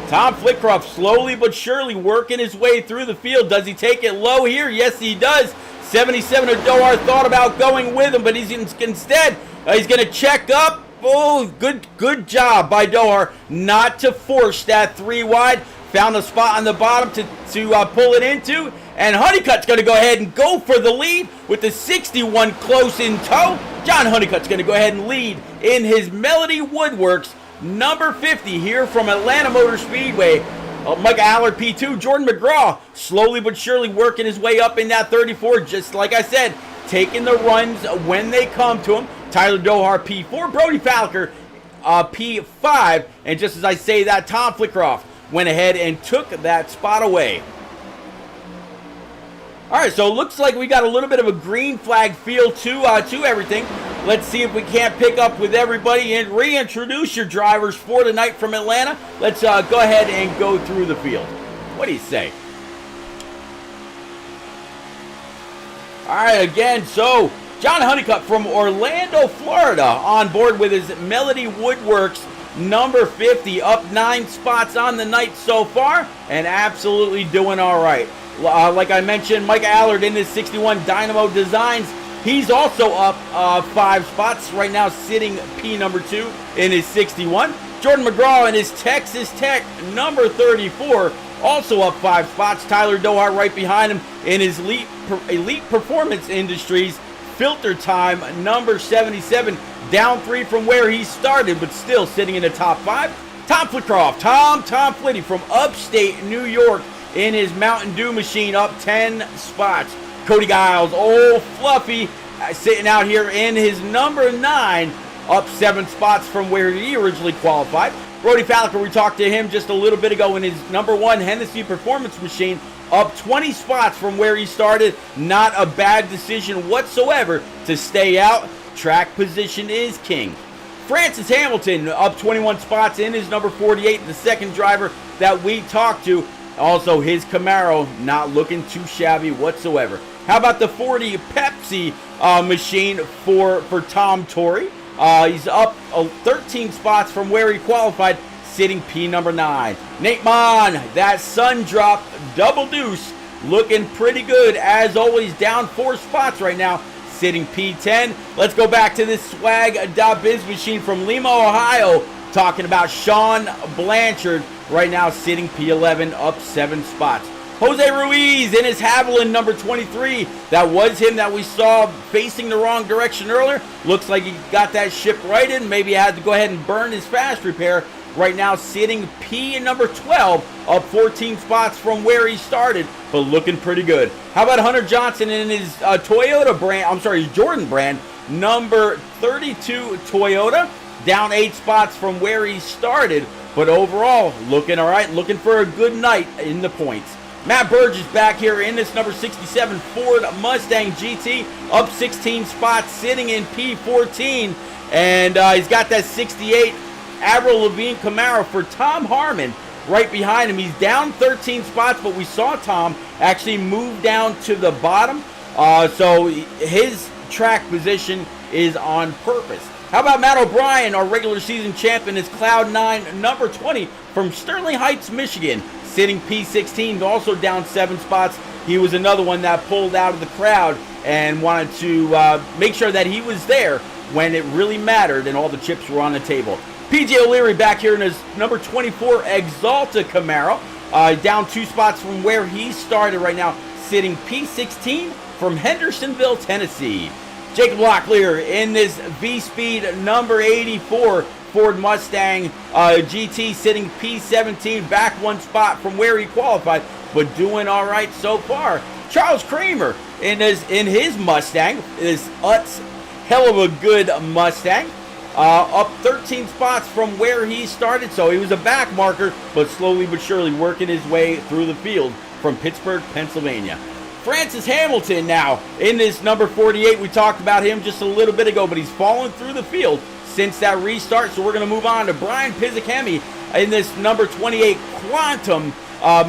Tom Flitcroft slowly but surely working his way through the field. Does he take it low here? Yes, he does. 77 of Doher thought about going with him, but he's instead he's going to check up. Oh, good job by Doher not to force that 3 wide. Found a spot on the bottom to pull it into. And Honeycutt's going to go ahead and go for the lead with the 61 close in tow. John Honeycutt's going to go ahead and lead in his Melody Woodworks number 50 here from Atlanta Motor Speedway. Micah Allard P2, Jordan McGraw slowly but surely working his way up in that 34. Just like I said, taking the runs when they come to him. Tyler Doher P4, Brody Falker P5, and just as I say that, Tom Flitcroft went ahead and took that spot away. All right, so it looks like we got a little bit of a green flag feel to everything. Let's see if we can't pick up with everybody and reintroduce your drivers for tonight from Atlanta. Let's go ahead and go through the field. What do you say? All right, again, so John Honeycutt from Orlando, Florida, on board with his Melody Woodworks number 50, up 9 spots on the night so far, and absolutely doing all right. Like I mentioned, Mike Allard in his 61 Dynamo Designs, he's also up 5 spots, right now sitting P number 2 in his 61. Jordan McGraw in his Texas Tech number 34, also up 5 spots. Tyler Dohart right behind him in his Elite Performance Industries Filter Time number 77, down 3 from where he started, but still sitting in the top 5. Tom Flitcroft, Tom Flitty from upstate New York in his Mountain Dew machine, up 10 spots. Cody Giles, old Fluffy, sitting out here in his number 9, up 7 spots from where he originally qualified. Brody Falliker, we talked to him just a little bit ago in his number 1 Hennessy Performance machine, up 20 spots from where he started. Not a bad decision whatsoever to stay out. Track position is king. Francis Hamilton up 21 spots in his number 48, the second driver that we talked to. Also, his Camaro not looking too shabby whatsoever. How about the 40 Pepsi machine for Tom Torrey? He's up 13 spots from where he qualified, sitting P number 9. Nate Mon, that sun drop double deuce, looking pretty good as always, down 4 spots right now, sitting P10. Let's go back to this swag.biz machine from Lima, Ohio, talking about Sean Blanchard, right now sitting P11, up 7 spots. Jose Ruiz in his Haviland number 23. That was him that we saw facing the wrong direction earlier. Looks like he got that ship righted. Maybe he had to go ahead and burn his fast repair. Right now sitting P number 12, up 14 spots from where he started, but looking pretty good. How about Hunter Johnson in his Jordan brand, number 32 Toyota, down 8 spots from where he started, but overall looking all right, looking for a good night in the points. Matt Burgess back here in this number 67 Ford Mustang GT, up 16 spots, sitting in P14, and he's got that 68 Avril Lavigne Camaro for Tom Harmon right behind him. He's down 13 spots, but we saw Tom actually move down to the bottom, so his track position is on purpose. How about Matt O'Brien, our regular season champion, is Cloud9 number 20 from Sterling Heights, Michigan, sitting P16, also down 7 spots. He was another one that pulled out of the crowd and wanted to make sure that he was there when it really mattered and all the chips were on the table. PJ O'Leary back here in his number 24 Exalta Camaro, down 2 spots from where he started right now, sitting P16 from Hendersonville, Tennessee. Jacob Locklear in this V-Speed number 84 Ford Mustang GT, sitting P17, back 1 spot from where he qualified, but doing all right so far. Charles Kramer in his Mustang, this Utz hell of a good Mustang, up 13 spots from where he started, so he was a back marker, but slowly but surely working his way through the field from Pittsburgh, Pennsylvania. Francis Hamilton now in this number 48. We talked about him just a little bit ago, but he's fallen through the field since that restart, so we're going to move on to Brian Pizzicami in this number 28 Quantum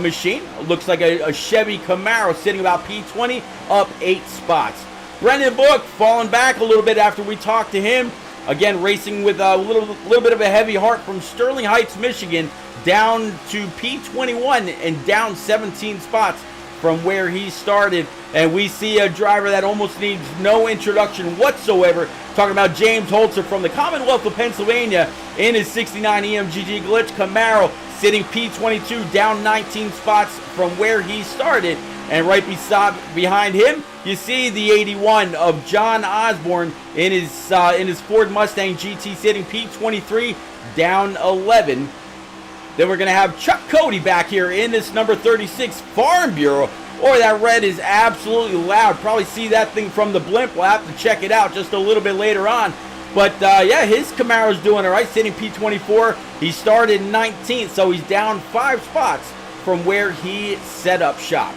machine. Looks like a Chevy Camaro, sitting about P20, up 8 spots. Brendan Book falling back a little bit after we talked to him. Again, racing with a little bit of a heavy heart from Sterling Heights, Michigan, down to P21 and down 17 spots from where he started. And we see a driver that almost needs no introduction whatsoever. Talking about James Holzer from the Commonwealth of Pennsylvania in his 69 EMGG Glitch Camaro, sitting P22, down 19 spots from where he started. And right behind him, you see the 81 of John Osborne in his Ford Mustang GT, sitting P23, down 11. Then we're going to have Chuck Cody back here in this number 36 Farm Bureau. Boy, that red is absolutely loud. Probably see that thing from the blimp. We'll have to check it out just a little bit later on. But yeah, his Camaro's doing all right, sitting P24. He started 19th, so he's down 5 spots from where he set up shop.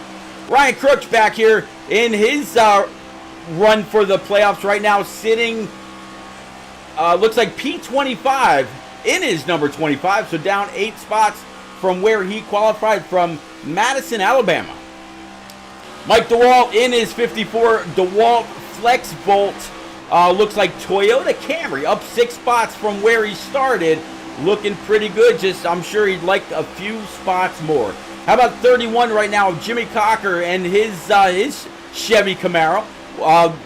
Ryan Crooks back here in his run for the playoffs right now, sitting, looks like P25 in his number 25, so down 8 spots from where he qualified from Madison, Alabama. Mike DeWalt in his 54 DeWalt Flex Volt, looks like Toyota Camry, up 6 spots from where he started. looking pretty good. Just, I'm sure he'd like a few spots more. How about 31 right now, Jimmy Cocker and his Chevy Camaro.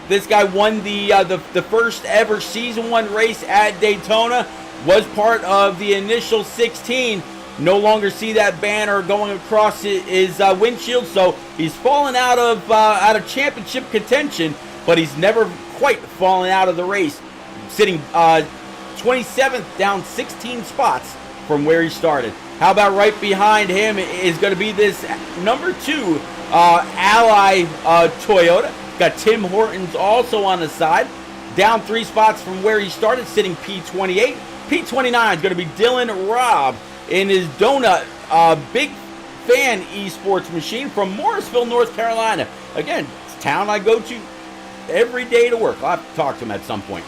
This guy won the first ever Season 1 race at Daytona, was part of the initial 16. No longer see that banner going across his windshield, so he's fallen out of championship contention, but he's never quite fallen out of the race, sitting 27th, down 16 spots from where he started. How about right behind him is going to be this number 2 Ally Toyota. Got Tim Hortons also on the side, down 3 spots from where he started, sitting P28. P29 is going to be Dylan Robb in his Donut Big Fan Esports machine from Morrisville, North Carolina. Again, it's a town I go to every day to work. I'll have to talk to him at some point.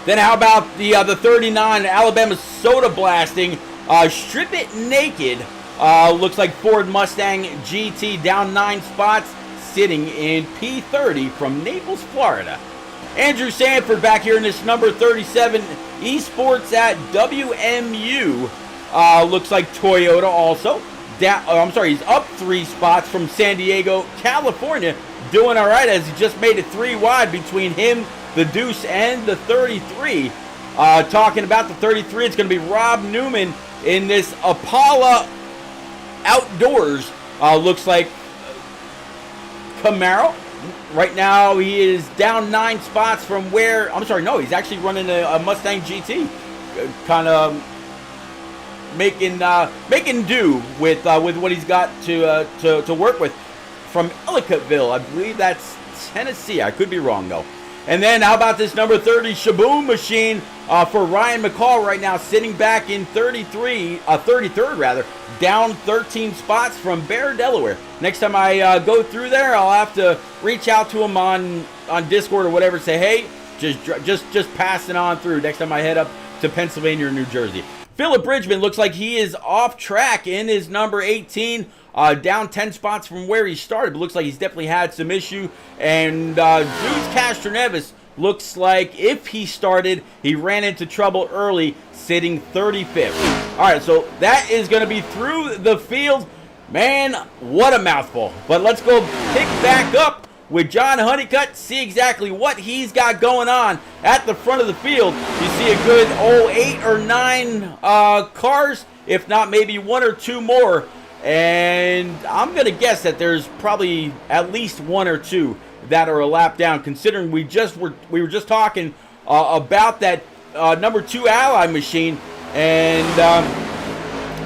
Then how about the 39 Alabama Soda Blasting Strip It Naked. Looks like Ford Mustang GT, down 9 spots, sitting in P30 from Naples, Florida. Andrew Sanford back here in this number 37 Esports at WMU. Looks like Toyota also. He's up 3 spots from San Diego, California. Doing all right as he just made it 3 wide between him, the Deuce, and the 33. Talking about the 33, it's going to be Rob Newman in this Apala Outdoors. Looks like Camaro. Right now he is down 9 spots from where, he's actually running a Mustang GT. Kind of making do with what he's got to work with from Ellicottville. I believe that's Tennessee. I could be wrong though. And then how about this number 30 Shaboom machine for Ryan McCall right now, sitting back in 33rd rather, down 13 spots from Bear, Delaware. Next time I go through there, I'll have to reach out to him on Discord or whatever, say, hey, just passing on through next time I head up to Pennsylvania or New Jersey. Philip Bridgman looks like he is off track in his number 18. Down 10 spots from where he started, but looks like he's definitely had some issue. And Zeus Castroneves looks like if he started, he ran into trouble early, sitting 35th. All right, so that is going to be through the field. Man, what a mouthful. But let's go pick back up with John Honeycutt, see exactly what he's got going on at the front of the field. You see a good 8 or 9 cars, if not maybe 1 or 2 more. And I'm going to guess that there's probably at least 1 or 2 that are a lap down, considering we were just talking about that number 2 Ally machine, and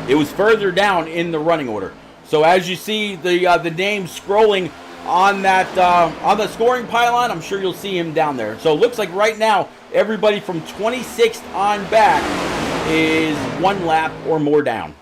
it was further down in the running order. So as you see the name scrolling on that on the scoring pylon, I'm sure you'll see him down there. So it looks like right now everybody from 26th on back is 1 lap or more down.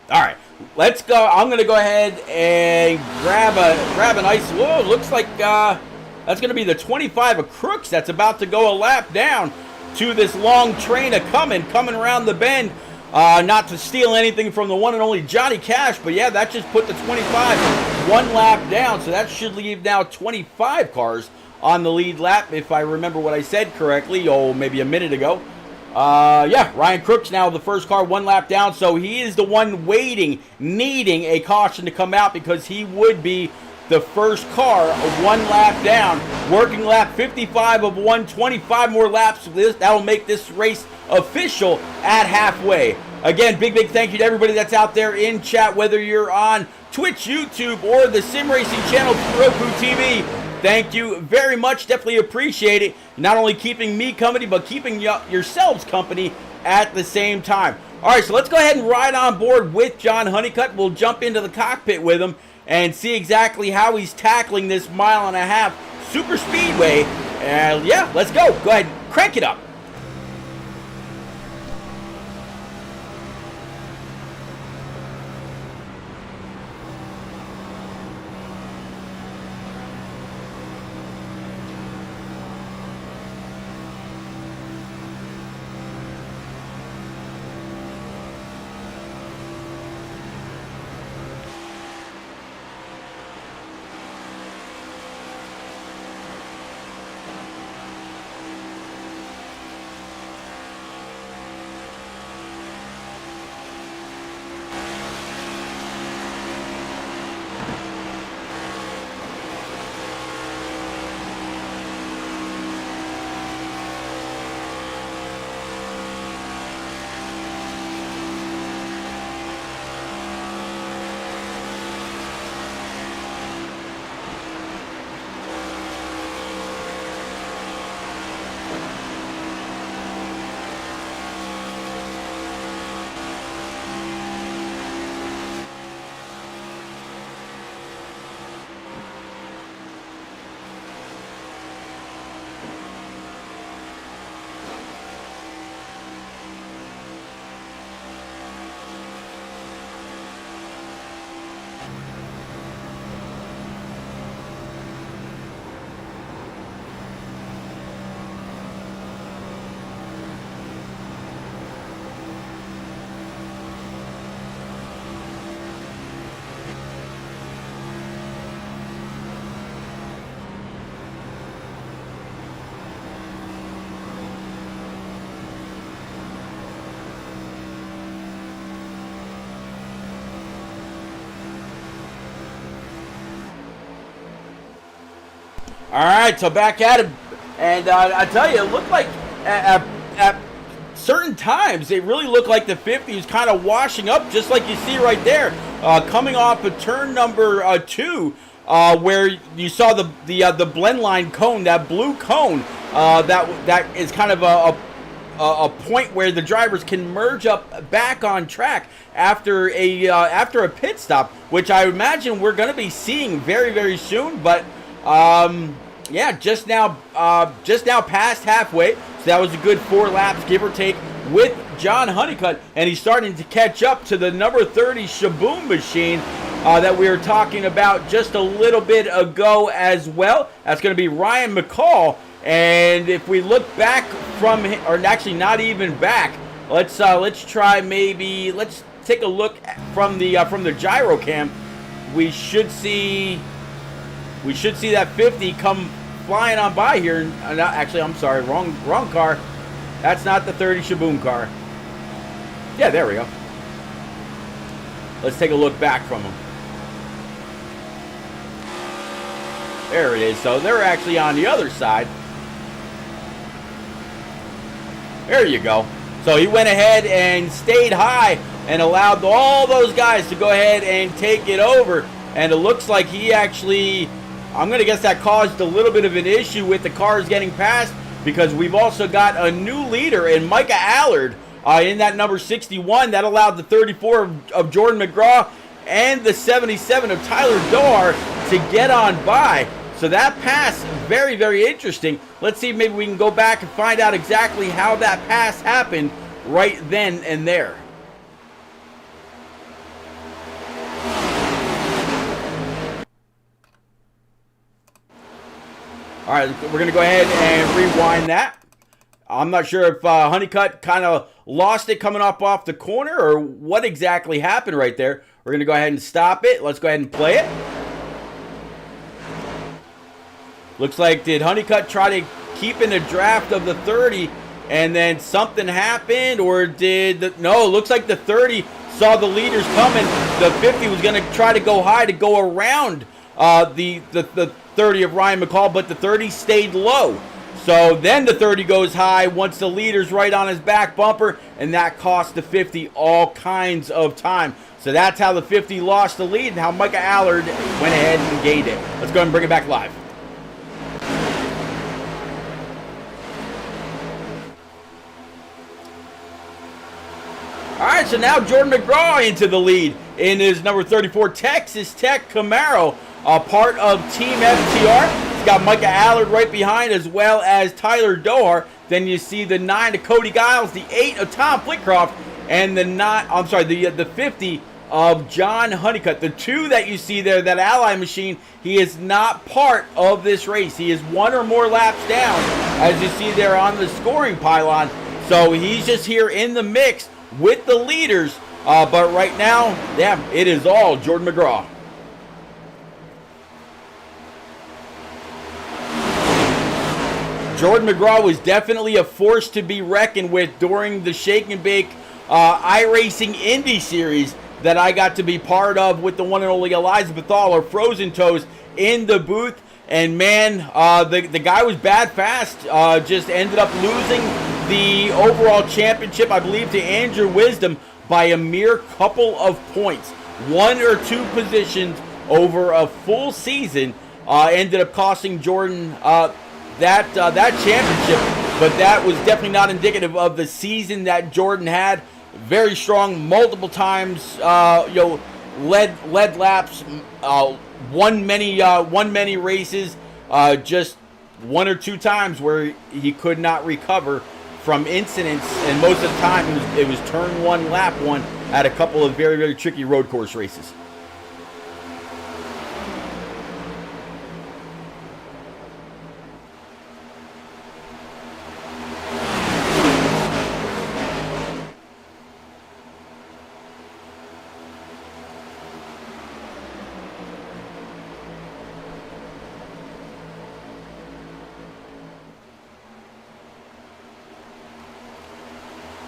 All right, let's go. I'm going to go ahead and grab a nice. Whoa, looks like that's going to be the 25 of Crooks that's about to go a lap down to this long train of coming around the bend. Not to steal anything from the one and only Johnny Cash, but yeah, that just put the 25 1 lap down. So that should leave now 25 cars on the lead lap, if I remember what I said correctly, maybe a minute ago. Yeah, Ryan Crooks now the first car 1 lap down, so he is the one needing a caution to come out, because he would be the first car 1 lap down. Working lap 55 of 125 more laps. That will make this race official at halfway. Again, big thank you to everybody that's out there in chat, whether you're on Twitch, YouTube, or the Sim Racing channel, Roku TV. Thank you very much. Definitely appreciate it. Not only keeping me company, but keeping yourselves company at the same time. All right, so let's go ahead and ride on board with John Honeycutt. We'll jump into the cockpit with him and see exactly how he's tackling this 1.5-mile super speedway. And yeah, let's go. Go ahead, crank it up. All right, so back at it. And I tell you, it looked like at certain times, it really looked like the 50 was kind of washing up, just like you see right there, coming off of turn number 2, where you saw the blend line cone, that blue cone, that is kind of a point where the drivers can merge up back on track after a pit stop, which I imagine we're going to be seeing very, very soon. But yeah, just now past halfway, so that was a good 4 laps, give or take, with John Honeycutt, and he's starting to catch up to the number 30 Shaboom machine that we were talking about just a little bit ago as well. That's going to be Ryan McCall. And if we look back from, or actually not even back, let's try maybe, let's take a look from the gyro cam. We should see that 50 come flying on by here. Actually, I'm sorry, wrong car. That's not the 30 Shaboom car. Yeah, there we go. Let's take a look back from them. There it is. So they're actually on the other side. There you go. So he went ahead and stayed high and allowed all those guys to go ahead and take it over. And it looks like he actually, I'm going to guess that caused a little bit of an issue with the cars getting past, because we've also got a new leader in Micah Allard in that number 61. That allowed the 34 of Jordan McGraw and the 77 of Tyler Doar to get on by. So that pass, very, very interesting. Let's see if maybe we can go back and find out exactly how that pass happened right then and there. All right, we're going to go ahead and rewind that. I'm not sure if Honeycutt kind of lost it coming up off the corner or what exactly happened right there. We're going to go ahead and stop it. Let's go ahead and play it. Looks like, did Honeycutt try to keep in a draft of the 30 and then something happened, or did no, it looks like the 30 saw the leaders coming. The 50 was going to try to go high to go around the 30 of Ryan McCall, but the 30 stayed low. So then the 30 goes high once the leader's right on his back bumper, and that cost the 50 all kinds of time. So that's how the 50 lost the lead and how Micah Allard went ahead and gained it. Let's go ahead and bring it back live. All right, so now Jordan McGraw into the lead in his number 34 Texas Tech Camaro, part of Team FTR. He's got Micah Allard right behind, as well as Tyler Doar. Then you see the 9 of Cody Giles, the 8 of Tom Flitcroft, and the 50 of John Honeycutt. The 2 that you see there, that Ally machine, he is not part of this race. He is 1 or more laps down, as you see there on the scoring pylon. So he's just here in the mix with the leaders, but right now, yeah, it is all Jordan McGraw. Jordan McGraw was definitely a force to be reckoned with during the Shake and Bake iRacing Indy Series that I got to be part of with the one and only Eliza Bethal, or Frozen Toes, in the booth. And man, the guy was bad fast, just ended up losing the overall championship, I believe, to Andrew Wisdom by a mere couple of points. 1 or 2 positions over a full season ended up costing Jordan that championship, but that was definitely not indicative of the season that Jordan had. Very strong, multiple times, led laps, won many races, just 1 or 2 times where he could not recover from incidents, and most of the time it was turn 1, lap 1 at a couple of very, very tricky road course races.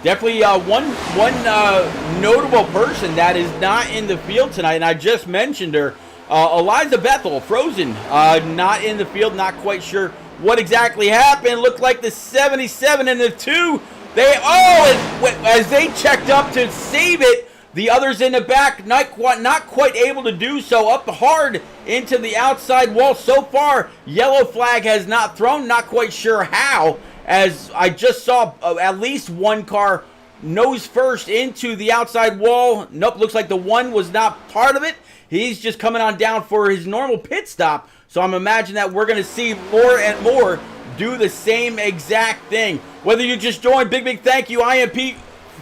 Definitely one notable person that is not in the field tonight, and I just mentioned her, Eliza Bethel, frozen, not in the field, not quite sure what exactly happened. Looked like the 77 and the 2, as they checked up to save it, the others in the back not quite able to do so, up hard into the outside wall. So far, yellow flag has not thrown, not quite sure how, as I just saw at least one car nose first into the outside wall. Nope, looks like the one was not part of it. He's just coming on down for his normal pit stop. So I'm imagining that we're going to see more and more do the same exact thing. Whether you just joined, big thank you. I am Pete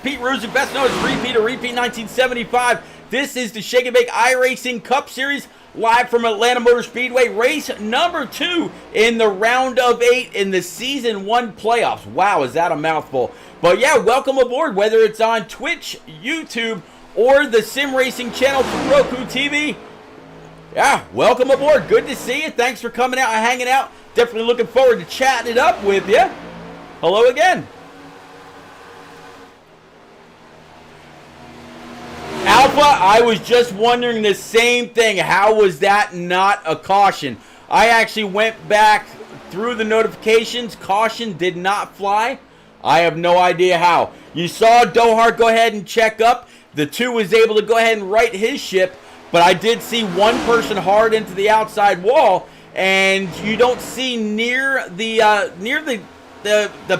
Ruzick, best known as Repeat 1975. This is the Shake and Bake iRacing Cup Series, live from Atlanta Motor Speedway, race number 2 in the round of 8 in the Season 1 playoffs. Wow, is that a mouthful. But yeah, welcome aboard, whether it's on Twitch, YouTube, or the Sim Racing channel through Roku TV. Yeah, welcome aboard. Good to see you. Thanks for coming out and hanging out. Definitely looking forward to chatting it up with you. Hello again. Alpha, I was just wondering the same thing. How was that not a caution? I actually went back through the notifications. Caution did not fly. I have no idea how. You saw Dohart go ahead and check up. The 2 was able to go ahead and right his ship, but I did see one person hard into the outside wall, and you don't see near the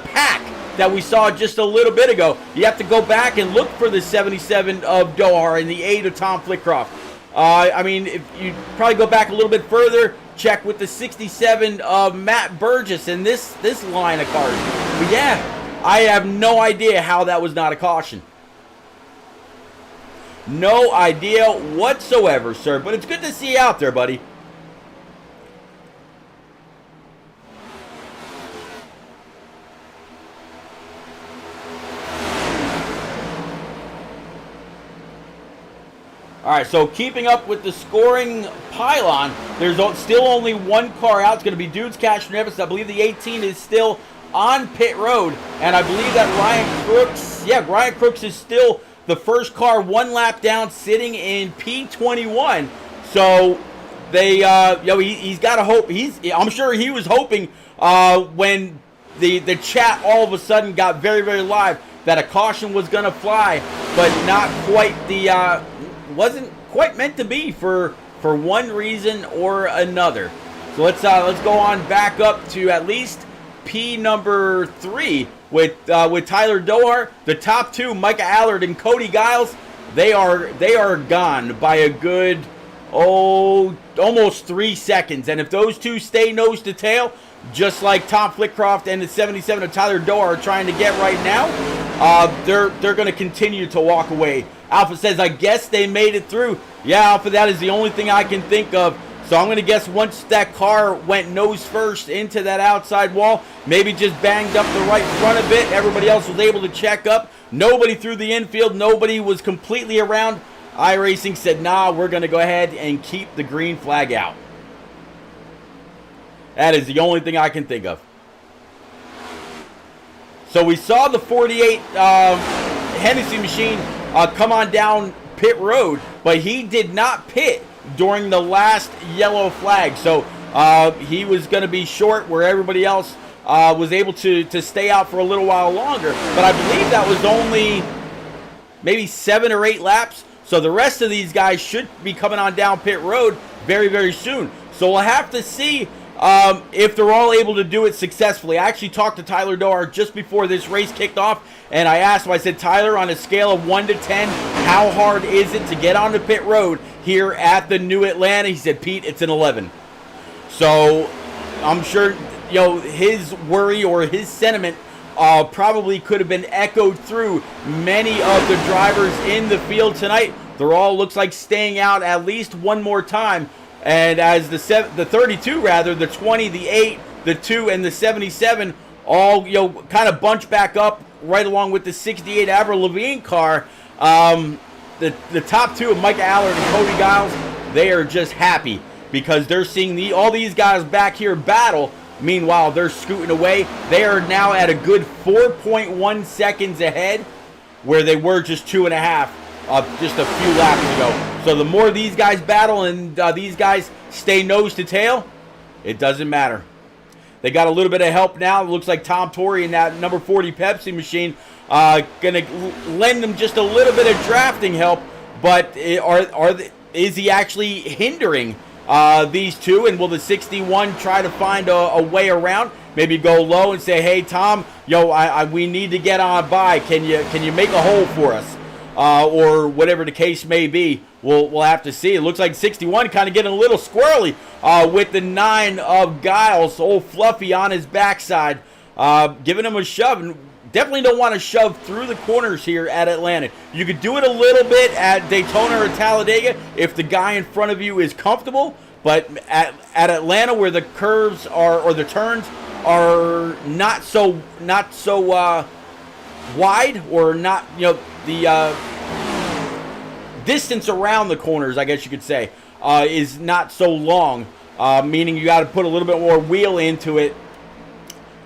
pack that we saw just a little bit ago. You have to go back and look for the 77 of Dohar and the 8 of Tom Flickcroft. I mean, if you probably go back a little bit further, check with the 67 of Matt Burgess and this line of cars. But yeah, I have no idea how that was not a caution. No idea whatsoever, sir. But it's good to see you out there, buddy. All right, so keeping up with the scoring pylon, there's still only one car out. It's going to be Dudes Cash Nevis. I believe the 18 is still on pit road, and I believe that Ryan Crooks is still the first car one lap down, sitting in P21. So they, he's got to hope. I'm sure he was hoping when the chat all of a sudden got very live that a caution was going to fly, but not quite wasn't quite meant to be for one reason or another. So let's go on back up to at least P number 3 with Tyler Dohar. The top 2, Micah Allard and Cody Giles, they are gone by a good almost 3 seconds. And if those 2 stay nose to tail, just like Tom Flickcroft and the 77 of Tyler Dohar are trying to get right now, they're going to continue to walk away. Alpha says, I guess they made it through. Yeah, Alpha, that is the only thing I can think of. So I'm going to guess once that car went nose first into that outside wall, maybe just banged up the right front a bit, everybody else was able to check up. Nobody through the infield. Nobody was completely around. iRacing said, nah, we're going to go ahead and keep the green flag out. That is the only thing I can think of. So we saw the 48 Hennessy machine come on down pit road, but he did not pit during the last yellow flag. So he was going to be short where everybody else was able to stay out for a little while longer. But I believe that was only maybe 7 or 8 laps. So the rest of these guys should be coming on down pit road very soon. So we'll have to see if they're all able to do it successfully. I actually talked to Tyler Dohar just before this race kicked off, and I asked him, I said, Tyler, on a scale of 1 to 10, how hard is it to get onto pit road here at the New Atlanta? He said, Pete, it's an 11. So I'm sure, his worry or his sentiment probably could have been echoed through many of the drivers in the field tonight. They're all, looks like, staying out at least one more time. And as the 32, rather, the 20, the 8, the 2, and the 77 all, kind of bunch back up right along with the 68 Avril Lavigne car. The top 2 of Micah Allard and Cody Giles, they are just happy because they're seeing all these guys back here battle. Meanwhile, they're scooting away. They are now at a good 4.1 seconds ahead, where they were just 2.5 just a few laps ago. So the more these guys battle and these guys stay nose to tail, it doesn't matter. They got a little bit of help now. It looks like Tom Torrey in that number 40 Pepsi machine going to lend them just a little bit of drafting help. But is he actually hindering these two? And will the 61 try to find a way around? Maybe go low and say, hey, Tom, we need to get on by. Can you make a hole for us? Or whatever the case may be. We'll have to see. It looks like 61 kind of getting a little squirrely with the 9 of Giles, old Fluffy on his backside, giving him a shove. And definitely don't want to shove through the corners here at Atlanta. You could do it a little bit at Daytona or Talladega if the guy in front of you is comfortable. But at Atlanta, where the curves are or the turns are not so wide, or not, the distance around the corners, I guess you could say, is not so long, meaning you got to put a little bit more wheel into it.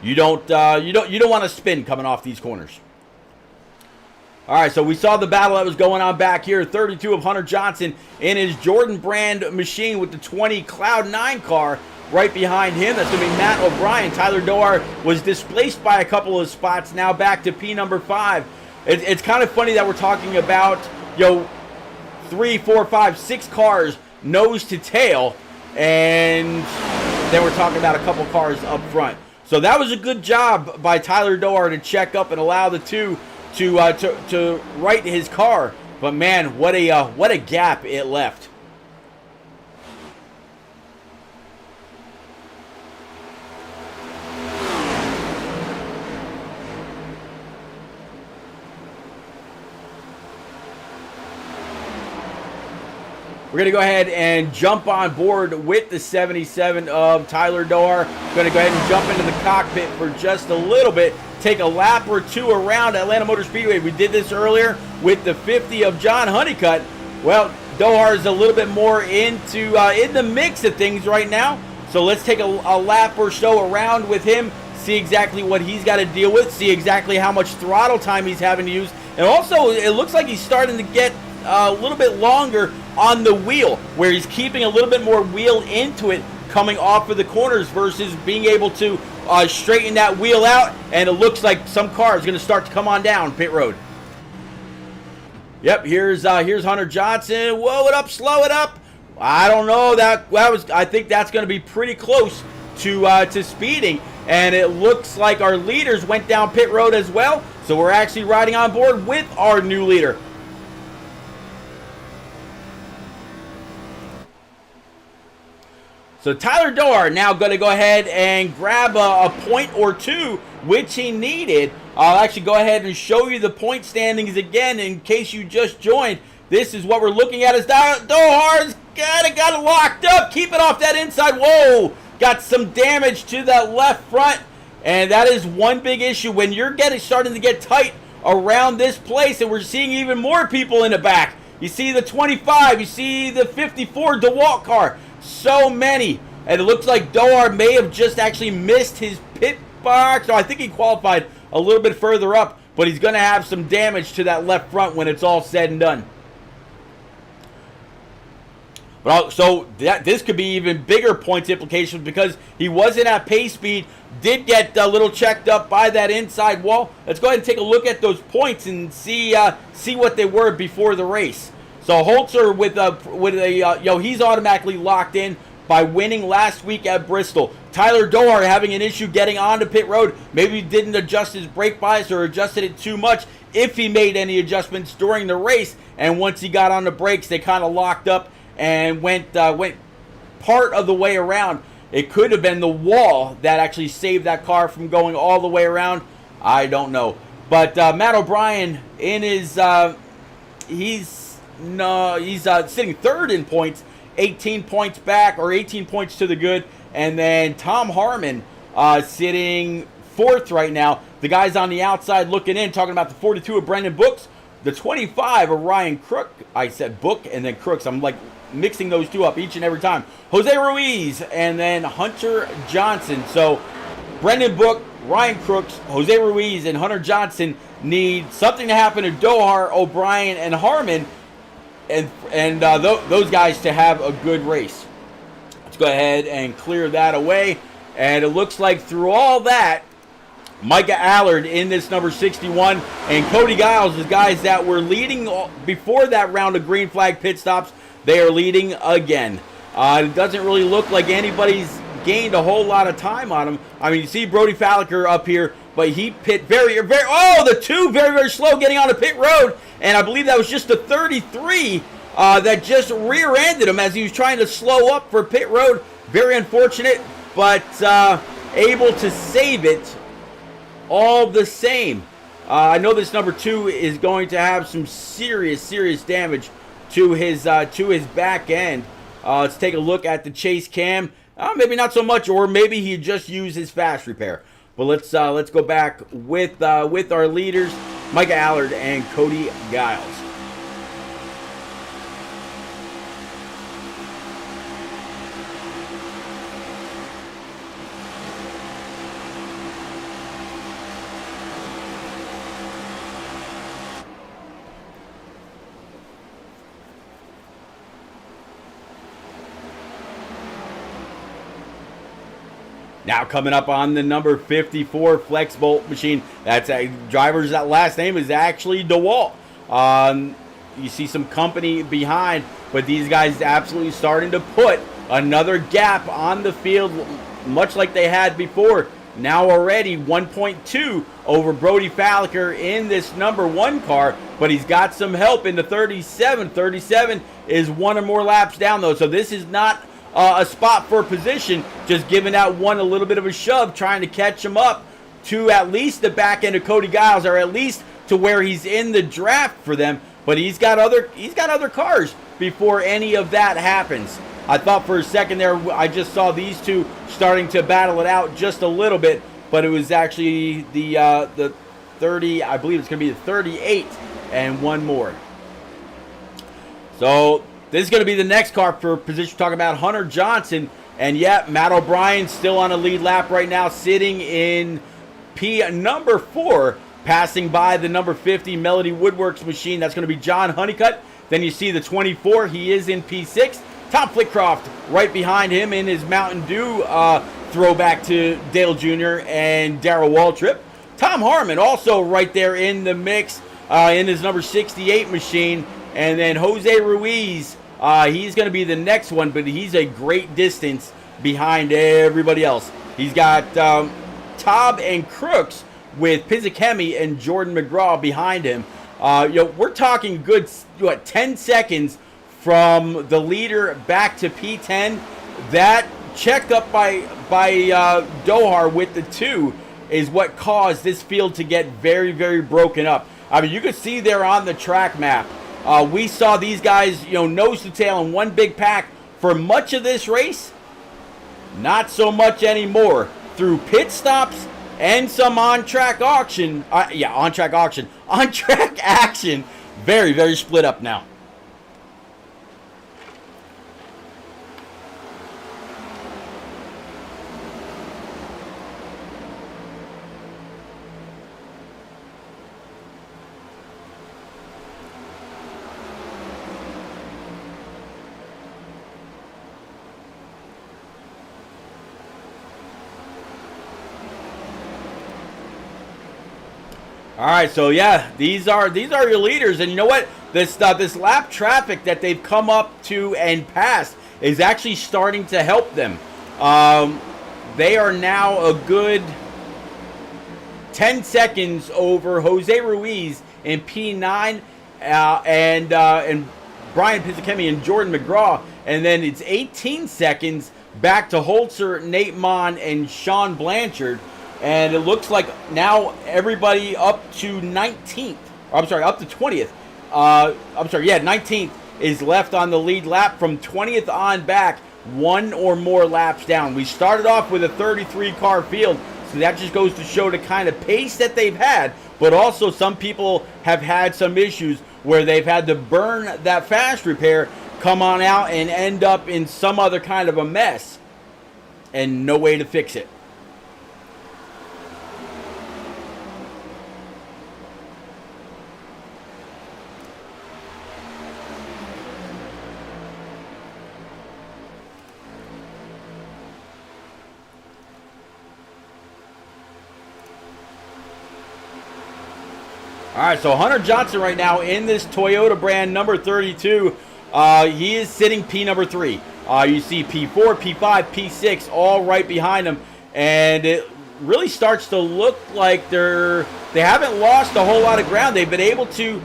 You don't want to spin coming off these corners. All right, so we saw the battle that was going on back here. 32 of Hunter Johnson in his Jordan brand machine with the 20 Cloud 9 car right behind him. That's going to be Matt O'Brien. Tyler Doar was displaced by a couple of spots, now back to P number 5. It's kind of funny that we're talking about 3, 4, 5, 6 cars nose to tail, and then we're talking about a couple cars up front. So that was a good job by Tyler Doar to check up and allow the two to right his car. But man, what a gap it left. We're going to go ahead and jump on board with the 77 of Tyler Doar. Going to go ahead and jump into the cockpit for just a little bit. Take a lap or two around Atlanta Motor Speedway. We did this earlier with the 50 of John Honeycutt. Well, Doar is a little bit more in the mix of things right now. So let's take a lap or so around with him. See exactly what he's got to deal with. See exactly how much throttle time he's having to use. And also, it looks like he's starting to get a little bit longer on the wheel, where he's keeping a little bit more wheel into it coming off of the corners versus being able to straighten that wheel out. And it looks like some car is going to start to come on down pit road. Yep, here's Hunter Johnson. Whoa it up, slow it up. I don't know, I think that's going to be pretty close to speeding. And it looks like our leaders went down pit road as well. So we're actually riding on board with our new leader. So Tyler Doar now going to go ahead and grab a point or two, which he needed. I'll actually go ahead and show you the point standings again in case you just joined. This is what we're looking at as Doar's got it locked up. Keep it off that inside. Whoa! Got some damage to that left front. And that is one big issue when you're starting to get tight around this place, and we're seeing even more people in the back. You see the 25, you see the 54 DeWalt car. So many. And it looks like Doar may have just actually missed his pit box. So I think he qualified a little bit further up, but he's going to have some damage to that left front when it's all said and done. But so this could be even bigger points implications because he wasn't at pace speed, did get a little checked up by that inside wall. Let's go ahead and take a look at those points and see what they were before the race. So Holzer he's automatically locked in by winning last week at Bristol. Tyler Doar having an issue getting onto pit road. Maybe he didn't adjust his brake bias or adjusted it too much, if he made any adjustments during the race. And once he got on the brakes, they kind of locked up and went part of the way around. It could have been the wall that actually saved that car from going all the way around. I don't know. But Matt O'Brien in his he's sitting third in points, 18 points back, or 18 points to the good. And then Tom Harmon sitting fourth right now. The guys on the outside looking in, talking about the 42 of Brendan Brooks, the 25 of Ryan Crook. I said Book and then Crooks. I'm like mixing those two up each and every time. Jose Ruiz and then Hunter Johnson. So Brendan Book, Ryan Crooks, Jose Ruiz, and Hunter Johnson need something to happen to Doar, O'Brien, and Harmon those guys to have a good race. Let's go ahead and clear that away. And it looks like through all that, Micah Allard in this number 61 and Cody Giles, the guys that were leading before that round of green flag pit stops, they are leading again. It doesn't really look like anybody's gained a whole lot of time on him. I mean, you see Brody Falliker up here, but he pit very, the two very, very slow getting on the pit road. And I believe that was just the 33 that just rear-ended him as he was trying to slow up for pit road. Very unfortunate, but able to save it all the same. I know this number 2 is going to have some serious damage to his back end. Let's take a look at the chase cam. Maybe not so much, or maybe he just used his fast repair. But let's go back with our leaders, Micah Allard and Cody Giles. Now coming up on the number 54 Flex Bolt machine. That's a driver's last name is actually DeWalt. You see some company behind, but these guys absolutely starting to put another gap on the field, much like they had before. Now already 1.2 over Brody Falliker in this number 1 car, but he's got some help in the 37. 37 is 1 or more laps down though, so this is not a spot for position, just giving that one a little bit of a shove, trying to catch him up to at least the back end of Cody Giles, or at least to where he's in the draft for them. But he's got other cars before any of that happens. I thought for a second there, I just saw these two starting to battle it out just a little bit, but it was actually the 30, I believe it's going to be the 38 and one more. So this is going to be the next car for position. We're talking about Hunter Johnson. And yeah, Matt O'Brien still on a lead lap right now, sitting in P number 4, passing by the number 50 Melody Woodworks machine. That's going to be John Honeycutt. Then you see the 24. He is in P6. Tom Flitcroft right behind him in his Mountain Dew throwback to Dale Jr. and Darrell Waltrip. Tom Harmon also right there in the mix in his number 68 machine. And then Jose Ruiz, he's going to be the next one, but he's a great distance behind everybody else. He's got Taub and Crooks with Pizzakemi and Jordan McGraw behind him. We're talking good, 10 seconds from the leader back to P10. That checked up by Dohar with the 2 is what caused this field to get very, very broken up. I mean, you could see there on the track map, we saw these guys, nose to tail in one big pack for much of this race. Not so much anymore. Through pit stops and some on-track action. On-track action. Very, very split up now. All right, so yeah, these are your leaders, and you know what? This lap traffic that they've come up to and passed is actually starting to help them. They are now a good 10 seconds over Jose Ruiz in P9 and Brian Pizzakemi and Jordan McGraw, and then it's 18 seconds back to Holzer, Nate Mon, and Sean Blanchard. And it looks like now everybody up to 19th. Up to 20th. 19th is left on the lead lap. From 20th on back, 1 or more laps down. We started off with a 33-car field, so that just goes to show the kind of pace that they've had. But also some people have had some issues where they've had to burn that fast repair, come on out, and end up in some other kind of a mess. And no way to fix it. All right, so Hunter Johnson right now in this Toyota brand number 32. He is sitting P number 3. You see P4, P5, P6 all right behind him. And it really starts to look like they haven't lost a whole lot of ground. They've been able to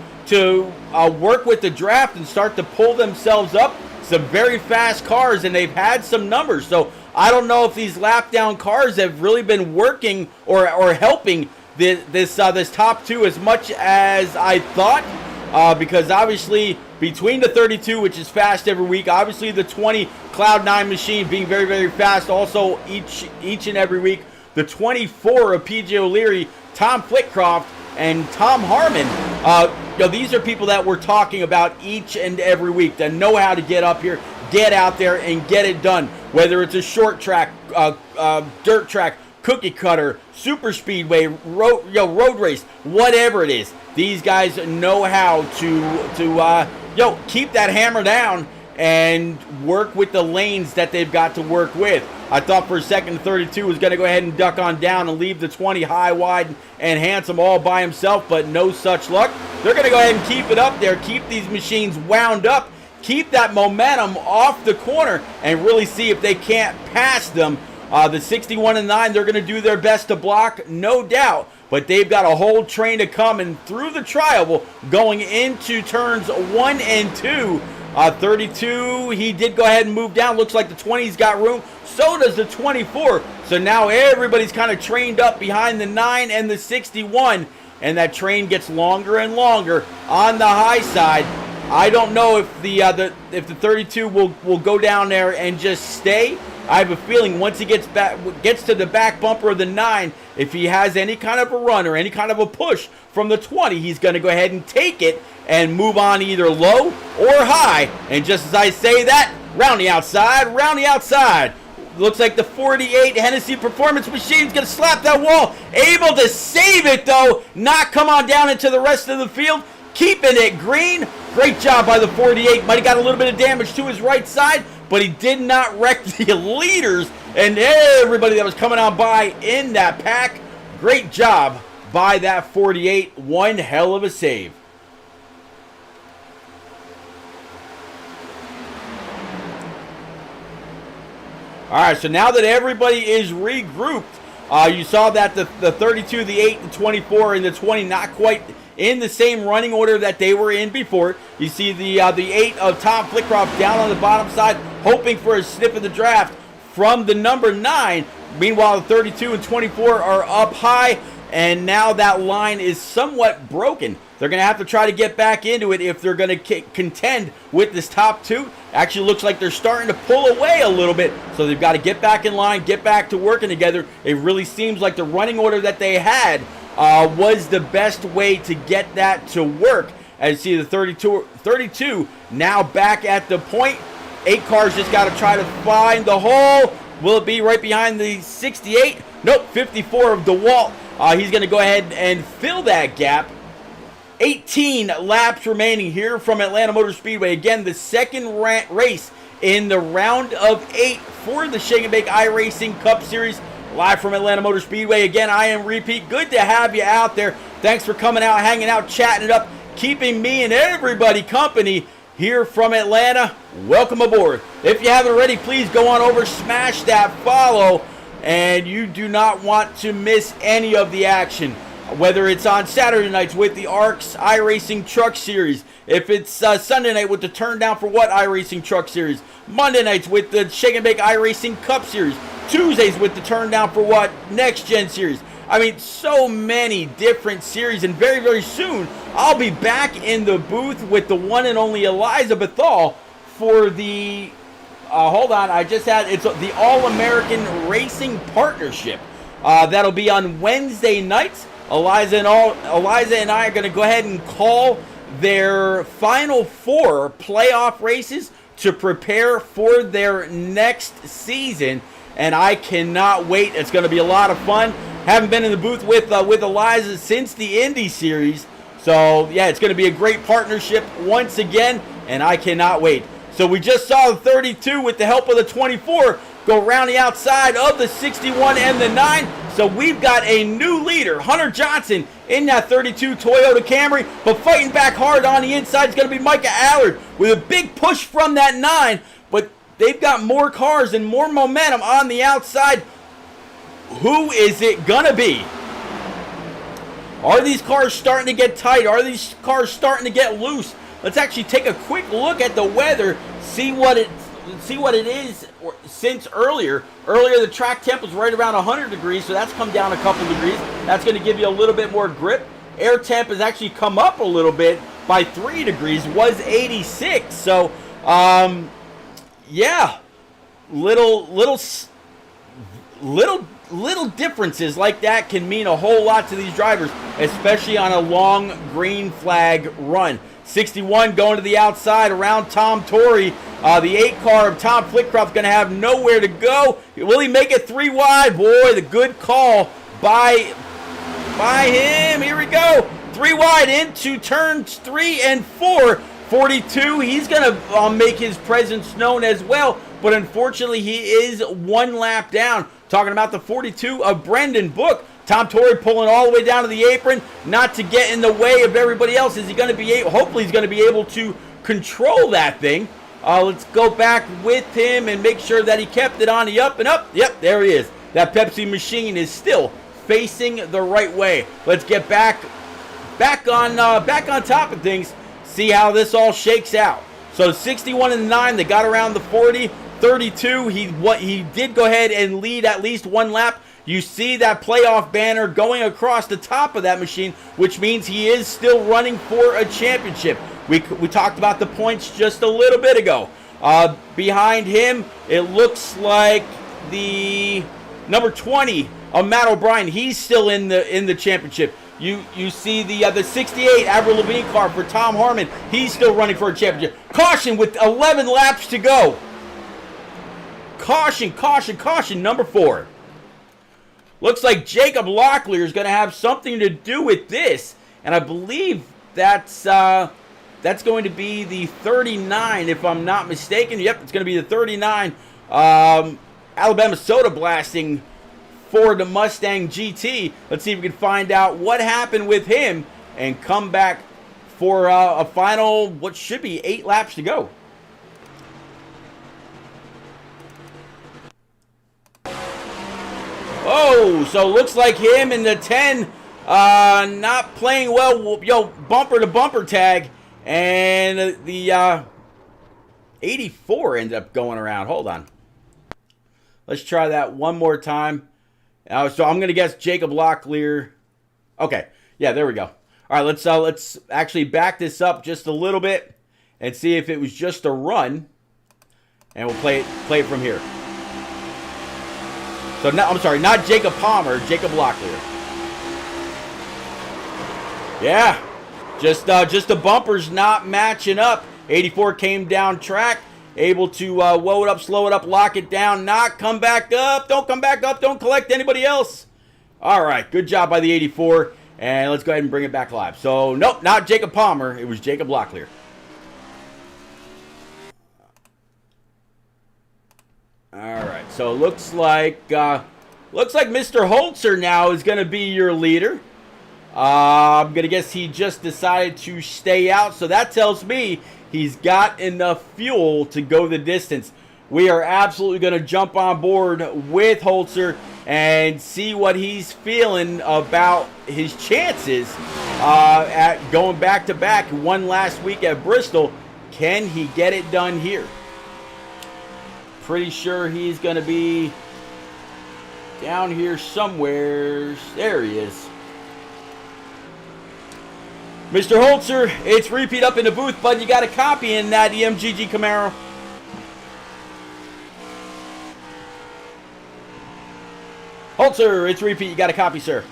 work with the draft and start to pull themselves up. Some very fast cars, and they've had some numbers. So I don't know if these lap down cars have really been working or helping this top 2 as much as I thought, because obviously between the 32, which is fast every week, obviously the 20 Cloud9 machine being very, very fast also each and every week, the 24 of PJ O'Leary, Tom Flitcroft, and Tom Harmon. These are people that we're talking about each and every week that know how to get up here, get out there, and get it done. Whether it's a short track, dirt track, cookie cutter, super speedway, road race, whatever it is, these guys know how to keep that hammer down and work with the lanes that they've got to work with. I thought for a second the 32 was going to go ahead and duck on down and leave the 20 high, wide, and handsome all by himself, but no such luck. They're going to go ahead and keep it up there, keep these machines wound up, keep that momentum off the corner, and really see if they can't pass them. The 61 and 9, they're going to do their best to block, no doubt, but they've got a whole train to come, and through the trial, going into turns 1 and 2, 32, he did go ahead and move down. Looks like the 20's got room. So does the 24. So now everybody's kind of trained up behind the 9 and the 61, and that train gets longer and longer on the high side. I don't know if the 32 will go down there and just stay. I have a feeling once he gets to the back bumper of the 9, if he has any kind of a run or any kind of a push from the 20, he's going to go ahead and take it and move on either low or high. And just as I say that, round the outside. Looks like the 48 Hennessy Performance Machine's going to slap that wall. Able to save it, though. Not come on down into the rest of the field. Keeping it green. Great job by the 48. Might have got a little bit of damage to his right side, but he did not wreck the leaders and everybody that was coming on by in that pack. Great job by that 48. One hell of a save. All right, so now that everybody is regrouped, you saw that the 32, the 8, the 24, and the 20 not quite in the same running order that they were in before. You see the 8 of Tom Flitcroft down on the bottom side, hoping for a sniff of the draft from the number 9. Meanwhile, the 32 and 24 are up high, and now that line is somewhat broken. They're going to have to try to get back into it if they're going to contend with this top 2. Actually looks like they're starting to pull away a little bit, so they've got to get back in line, get back to working together. It really seems like the running order that they had was the best way to get that to work. As you see, the 32 now back at the point. 8 cars just got to try to find the hole. Will it be right behind the 68? Nope, 54 of DeWalt. He's going to go ahead and fill that gap. 18 laps remaining here from Atlanta Motor Speedway. Again, the second race in the round of 8 for the Shake and Bake iRacing Cup Series. Live from Atlanta Motor Speedway. Again, I am Repeat. Good to have you out there. Thanks for coming out, hanging out, chatting it up, keeping me and everybody company here from Atlanta. Welcome aboard. If you haven't already, please go on over, smash that follow, and you do not want to miss any of the action. Whether it's on Saturday nights with the ARCS iRacing Truck Series, if it's Sunday night with the Turn Down for What iRacing Truck Series, Monday nights with the Shake and Bake iRacing Cup Series, Tuesdays with the Turn Down for What Next Gen Series. I mean, so many different series, and very, very soon, I'll be back in the booth with the one and only Eliza Bethal for the, it's the All-American Racing Partnership. That'll be on Wednesday nights. Eliza and I are going to go ahead and call their final 4 playoff races to prepare for their next season, and I cannot wait. It's going to be a lot of fun. Haven't been in the booth with Eliza since the Indy Series, so yeah, it's going to be a great partnership once again, and I cannot wait. So we just saw the 32 with the help of the 24 go around the outside of the 61 and the 9. So we've got a new leader. Hunter Johnson in that 32 Toyota Camry, but fighting back hard on the inside is going to be Micah Allard with a big push from that 9, but they've got more cars and more momentum on the outside. Who is it going to be? Are these cars starting to get tight? Are these cars starting to get loose? Let's actually take a quick look at the weather, see what it is since earlier. Earlier, the track temp was right around 100 degrees, so that's come down a couple degrees. That's going to give you a little bit more grip. Air temp has actually come up a little bit by 3 degrees, was 86. So, yeah, little differences like that can mean a whole lot to these drivers, especially on a long green flag run. 61 going to the outside around Tom Torrey. The 8 car of Tom Flitcroft's going to have nowhere to go. Will he make it 3 wide? Boy, the good call by him. Here we go. 3 wide into turns 3 and 4. 42, he's going to make his presence known as well, but unfortunately he is 1 lap down. Talking about the 42 of Brendan Book. Tom Torrey pulling all the way down to the apron, not to get in the way of everybody else. Is he going to be able, hopefully he's going to be able to control that thing. Let's go back with him and make sure that he kept it on the up and up. Yep, there he is. That Pepsi machine is still facing the right way. Let's get back on top of things, see how this all shakes out. So 61 and 9, they got around the 40. 32, he did go ahead and lead at least 1 lap. You see that playoff banner going across the top of that machine, which means he is still running for a championship. We talked about the points just a little bit ago. Behind him, it looks like the number 20 of Matt O'Brien. He's still in the championship. You see the 68 Avril Lavigne car for Tom Harmon. He's still running for a championship. Caution with 11 laps to go. Caution, caution, caution, number 4. Looks like Jacob Locklear is going to have something to do with this, and I believe that's going to be the 39, if I'm not mistaken. Yep, it's going to be the 39. Alabama Soda Blasting for the Mustang GT. Let's see if we can find out what happened with him and come back for a final, what should be 8 laps to go. Oh, so looks like him and the 10 not playing well. Yo, bumper to bumper tag. And the 84 ended up going around. Hold on. Let's try that one more time. So I'm going to guess Jacob Locklear. Okay. Yeah, there we go. All right, let's actually back this up just a little bit and see if it was just a run. And we'll play it from here. So, I'm sorry, not Jacob Palmer, Jacob Locklear. Yeah, just the bumpers not matching up. 84 came down track, able to woe it up, slow it up, lock it down, not come back up. Don't come back up. Don't collect anybody else. All right, good job by the 84. And let's go ahead and bring it back live. So, nope, not Jacob Palmer. It was Jacob Locklear. All right, so it looks like Mr. Holzer now is going to be your leader. I'm going to guess he just decided to stay out, so that tells me he's got enough fuel to go the distance. We are absolutely going to jump on board with Holzer and see what he's feeling about his chances at going back-to-back. One last week at Bristol. Can he get it done here? Pretty sure he's going to be down here somewhere. There he is. Mr. Holzer, it's repeat up in the booth, bud. You got a copy in that EMGG Camaro. Holzer, it's repeat. You got a copy, sir.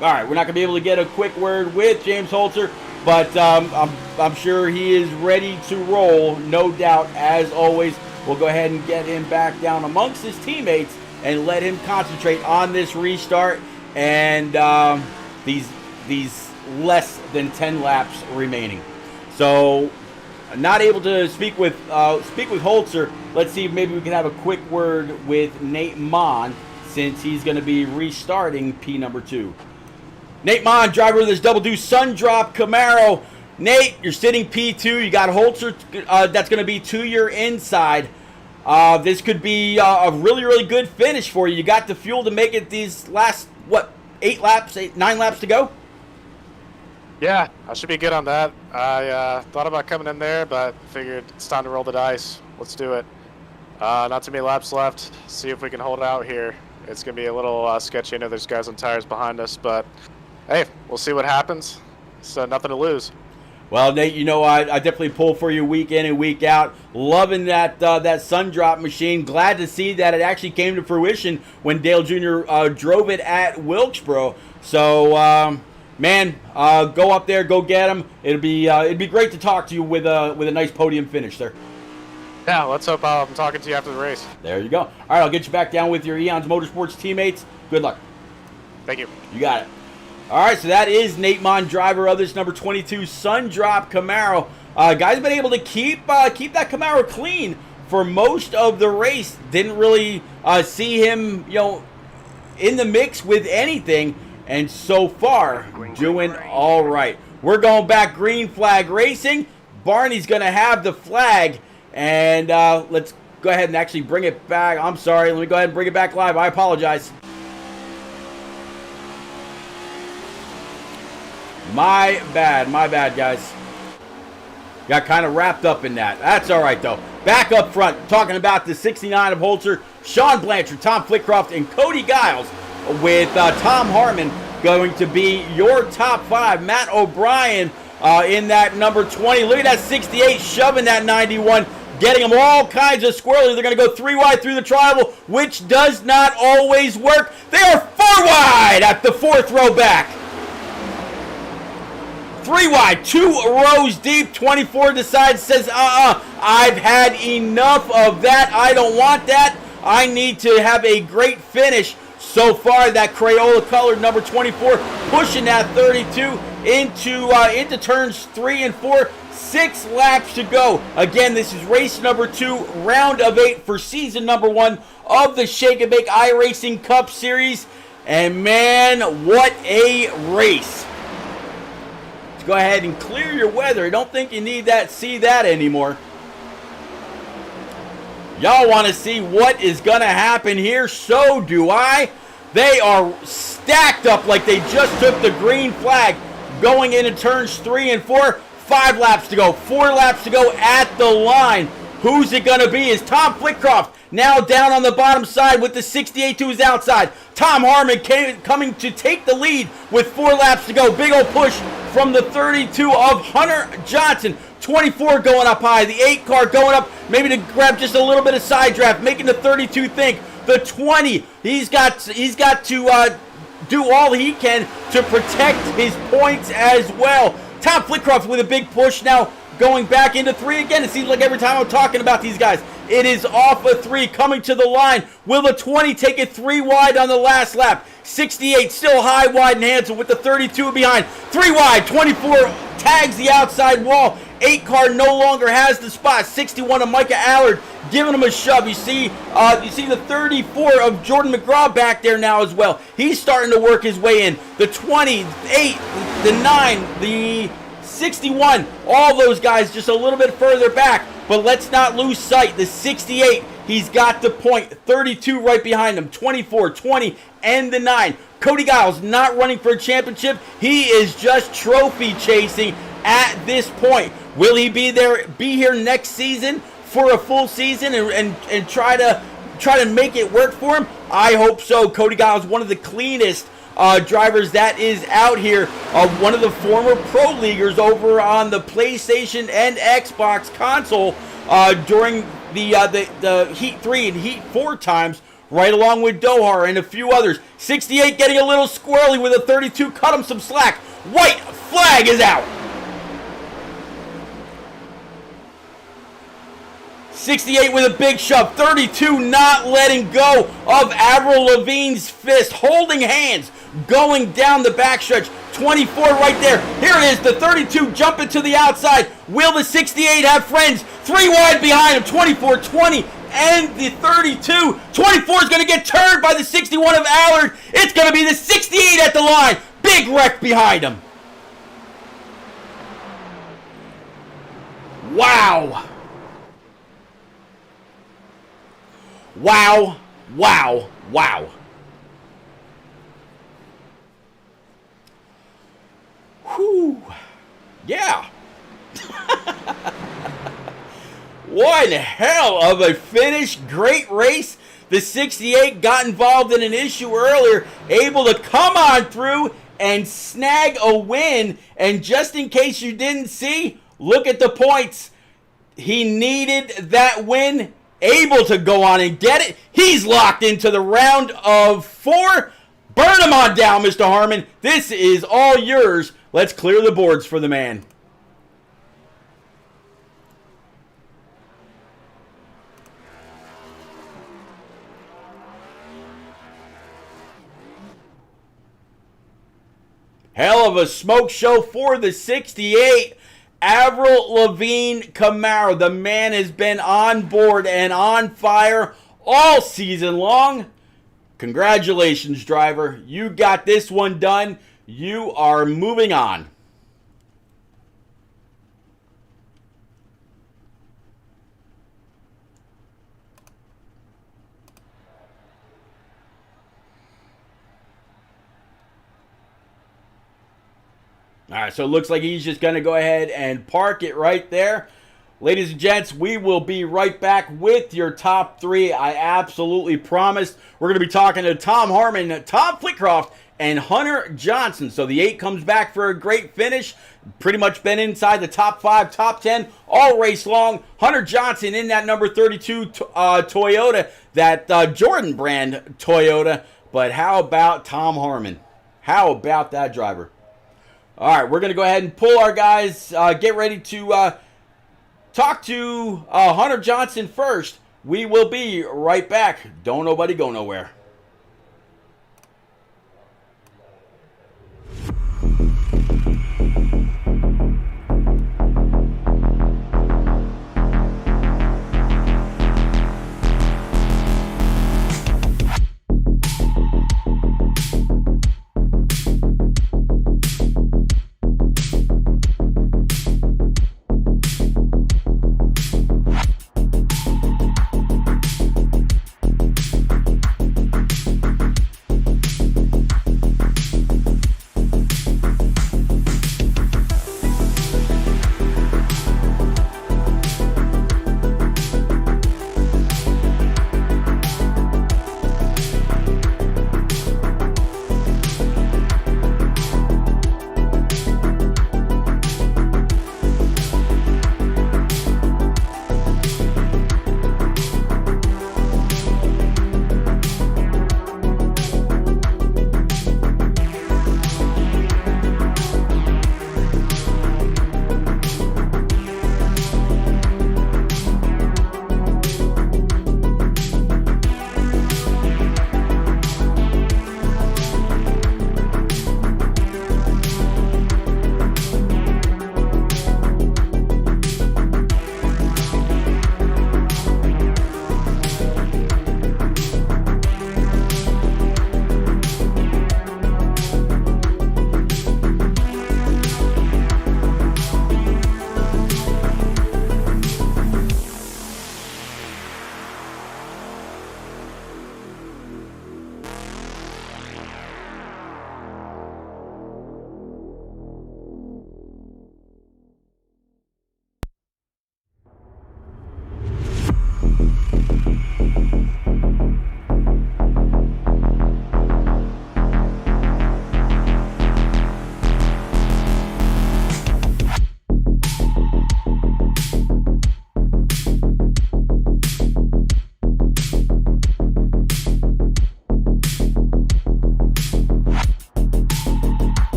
All right, we're not going to be able to get a quick word with James Holzer, but I'm sure he is ready to roll, no doubt, as always. We'll go ahead and get him back down amongst his teammates and let him concentrate on this restart and these less than 10 laps remaining. So, not able to speak with Holzer. Let's see if maybe we can have a quick word with Nate Mon. since he's going to be restarting P number 2. Nate Mon, driver of this double do sun drop Camaro. Nate, you're sitting P2. You got Holzer that's going to be to your inside. This could be a really, really good finish for you. You got the fuel to make it these last, 9 laps to go? Yeah, I should be good on that. I thought about coming in there, but figured it's time to roll the dice. Let's do it. Not too many laps left. See if we can hold out here. It's going to be a little sketchy. I know there's guys on tires behind us, but hey, we'll see what happens. So nothing to lose. Well, Nate, you know I definitely pull for you week in and week out. Loving that that sun drop machine. Glad to see that it actually came to fruition when Dale Jr. Drove it at Wilkesboro. So, man, go up there, go get him. It'd be great to talk to you with a nice podium finish, sir. Yeah, let's hope I'm talking to you after the race. There you go. All right, I'll get you back down with your Eons Motorsports teammates. Good luck. Thank you. You got it. All right, so that is Nate Mon, driver of this number 22 Sun Drop Camaro. Guy's been able to keep that Camaro clean for most of the race. Didn't really see him, in the mix with anything, and so far doing all right. We're going back green flag racing. Barney's going to have the flag, and let's go ahead and actually bring it back. I'm sorry. Let me go ahead and bring it back live. I apologize. My bad, guys. Got kind of wrapped up in that. That's all right, though. Back up front, talking about the 69 of Holzer, Sean Blanchard, Tom Flitcroft, and Cody Giles, with Tom Harmon going to be your top 5. Matt O'Brien in that number 20. Look at that 68 shoving that 91, getting them all kinds of squirrely. They're going to go 3 wide through the tribal, which does not always work. They are 4 wide at the 4th row back. 3 wide, 2 rows deep. 24 decides, says, I've had enough of that. I don't want that. I need to have a great finish. So far, that Crayola colored number 24 pushing that 32 into turns 3 and 4. 6 laps to go. Again, this is race number 2, round of 8 for season number 1 of the Shake and Bake iRacing Cup Series. And man, what a race. Go ahead and clear your weather. I don't think you need see that anymore. Y'all want to see what is going to happen here? So do I. They are stacked up like they just took the green flag going into turns 3 and 4. 5 laps to go. 4 laps to go at the line. Who's it going to be? Is Tom Flitcroft now down on the bottom side with the 68 to his outside. Tom Harmon coming to take the lead with 4 laps to go. Big old push from the 32 of Hunter Johnson. 24 going up high. The 8 car going up maybe to grab just a little bit of side draft, making the 32 think. The 20, he's got to do all he can to protect his points as well. Tom Flitcroft with a big push now, going back into 3 again. It seems like every time I'm talking about these guys, it is off a 3 coming to the line. Will the 20 take it 3 wide on the last lap? 68 still high, wide, and handsome with the 32 behind. 3 wide, 24 tags the outside wall. 8 car no longer has the spot. 61 of Micah Allard giving him a shove. You see the 34 of Jordan McGraw back there now as well. He's starting to work his way in. The 28, the 9, the 61, all those guys just a little bit further back. But let's not lose sight. The 68, he's got the point. 32 right behind him. 24, 20, and the 9. Cody Giles not running for a championship. He is just trophy chasing at this point. Will he be here next season for a full season and try to make it work for him? I hope so. Cody Giles, one of the cleanest drivers that is out here. One of the former pro leaguers over on the PlayStation and Xbox console during the Heat 3 and Heat 4 times, right along with Dohar and a few others. 68 getting a little squirrely with a 32. Cut him some slack. White flag is out. 68 with a big shove. 32 not letting go of Avril Lavigne's fist. Holding hands. Going down the backstretch. 24 right there. Here it is. The 32 jumping to the outside. Will the 68 have friends? 3 wide behind him. 24, 20, and the 32. 24 is going to get turned by the 61 of Allard. It's going to be the 68 at the line. Big wreck behind him. Wow. Wow. Wow. Wow. Whew. Yeah. One hell of a finish. Great race. The 68 got involved in an issue earlier, able to come on through and snag a win. And just in case you didn't see, look at the points. He needed that win, able to go on and get it. He's locked into the round of 4. Burn him on down, Mr. Harmon. This is all yours. Let's clear the boards for the man. Hell of a smoke show for the 68. Avril Lavigne Camaro. The man has been on board and on fire all season long. Congratulations, driver. You got this one done. You are moving on. All right, so it looks like he's just going to go ahead and park it right there. Ladies and gents, we will be right back with your top 3. I absolutely promised. We're going to be talking to Tom Harmon, Tom Flitcroft, and Hunter Johnson. So the 8 comes back for a great finish. Pretty much been inside the top 5, top 10 all race long. Hunter Johnson in that number 32 Toyota, that Jordan brand Toyota. But how about Tom Harmon? How about that driver? All right, we're going to go ahead and pull our guys, get ready to talk to Hunter Johnson first. We will be right back. Don't nobody go nowhere.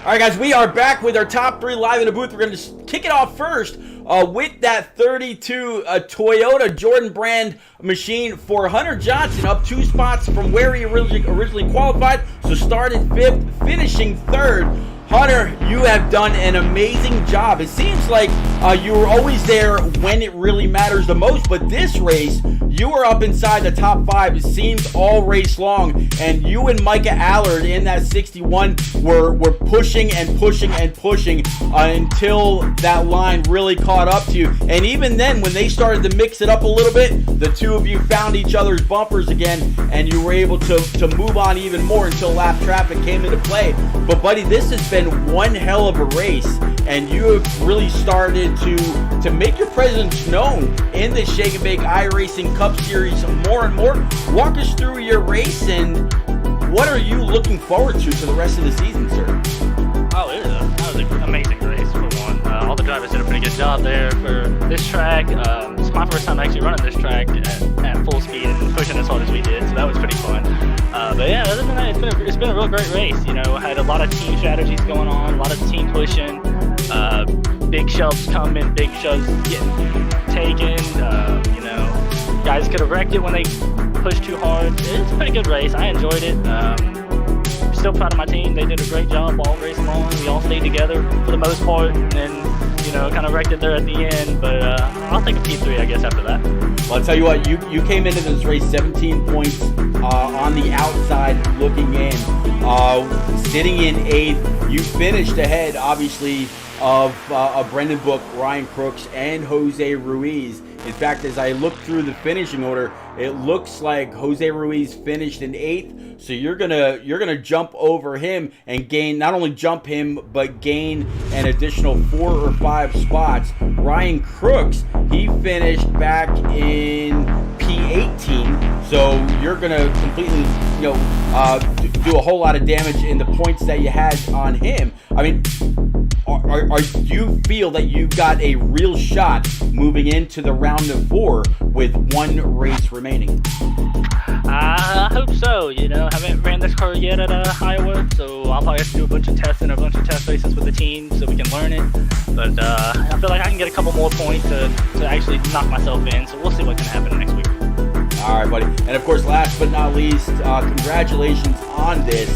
All right, guys, we are back with our top 3 live in the booth. We're going to kick it off first with that 32 Toyota Jordan brand machine for Hunter Johnson, up 2 spots from where he originally qualified. So started 5th, finishing 3rd. Hunter, you have done an amazing job. It seems like you were always there when it really matters the most, but this race, you were up inside the top 5. It seems all race long, and you and Micah Allard in that 61 were pushing and pushing and pushing until that line really caught up to you. And even then, when they started to mix it up a little bit, the two of you found each other's bumpers again, and you were able to move on even more until lap traffic came into play. But buddy, this has been one hell of a race, and you have really started to make your presence known in the Shake and Bake iRacing Cup Series more and more. Walk us through your race, and what are you looking forward to for the rest of the season, sir? Oh, that was an amazing race for one. All the drivers did a pretty good job there for this track. It's my first time actually running this track at full speed and pushing as hard as we did, so that was pretty fun. But yeah, other than that, it's been a real great race. You know, had a lot of team strategies going on, a lot of team pushing, big shoves coming, big shoves getting taken. You know, guys could have wrecked it when they pushed too hard. It's a pretty good race. I enjoyed it. Still proud of my team. They did a great job all race long. We all stayed together for the most part, and then, you know, kind of wrecked it there at the end. But I'll take a P3, I guess, after that. Well, I'll tell you what, you came into this race 17 points on the outside looking in. Sitting in 8th, you finished ahead, obviously, of Brendan Book, Ryan Crooks, and Jose Ruiz. In fact, as I look through the finishing order, it looks like Jose Ruiz finished in 8th. So you're gonna jump over him and gain, not only jump him, but gain an additional 4 or 5 spots. Ryan Crooks, he finished back in P18. So you're gonna completely, you know, do a whole lot of damage in the points that you had on him. I mean, do you feel that you've got a real shot moving into the round of 4 with 1 race remaining? I hope so. You know, haven't ran this car yet at Iowa, so I'll probably have to do a bunch of testing, a bunch of test races with the team so we can learn it. But I feel like I can get a couple more points to actually knock myself in, so we'll see what can happen next week. All right, buddy. And of course, last but not least, congratulations on this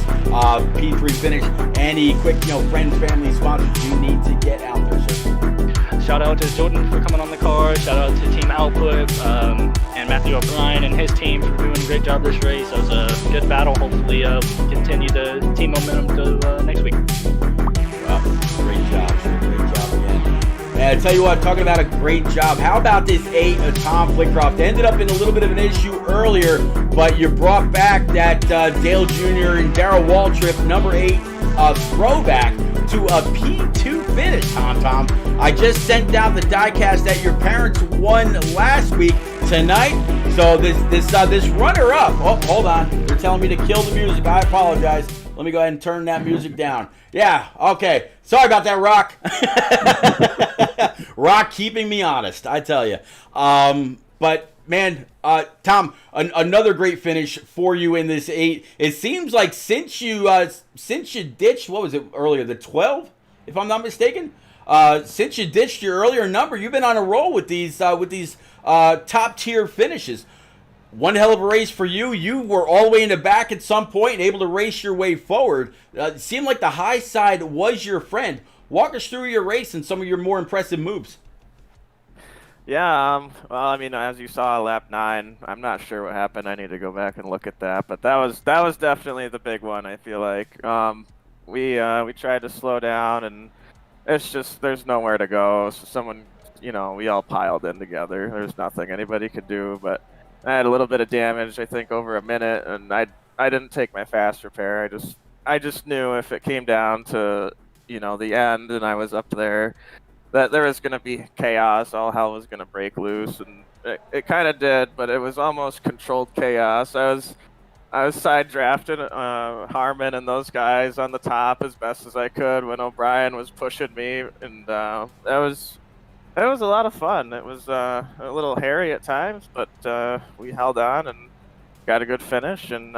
P3 finish. Any quick, you know, friends, family, sponsors you need to get out there, sir? Shout out to Jordan for coming on the car. Shout out to Team Output and Matthew O'Brien and his team for doing a great job this race. It was a good battle. Hopefully, continue the team momentum to next week. Well, great job, sir. Great job again. And I tell you what, talking about a great job, how about this 8 of Tom Flickcroft? Ended up in a little bit of an issue earlier, but you brought back that Dale Jr. and Darrell Waltrip, number 8 throwback to a P2 finish, Tom. I just sent down the diecast that your parents won last week tonight. So this runner-up, oh, hold on. You're telling me to kill the music. I apologize. Let me go ahead and turn that music down. Yeah, okay. Sorry about that, Rock. Rock keeping me honest, I tell you. But, man, Tom, another great finish for you in this 8. It seems like since you ditched, what was it earlier, the 12, if I'm not mistaken? Since you ditched your earlier number, you've been on a roll with these top-tier finishes. One hell of a race for you. You were all the way in the back at some point and able to race your way forward. It seemed like the high side was your friend. Walk us through your race and some of your more impressive moves. Yeah, well, I mean, as you saw, lap 9, I'm not sure what happened. I need to go back and look at that, but that was definitely the big one, I feel like. We tried to slow down, and it's just, there's nowhere to go. So someone, you know, we all piled in together. There's nothing anybody could do, but I had a little bit of damage, I think, over a minute, and I didn't take my fast repair. I just knew if it came down to, you know, the end and I was up there, that there was going to be chaos. All hell was going to break loose, and it kind of did, but it was almost controlled chaos. I was side drafting Harmon and those guys on the top as best as I could when O'Brien was pushing me, and that was a lot of fun. It was a little hairy at times, but we held on and got a good finish. And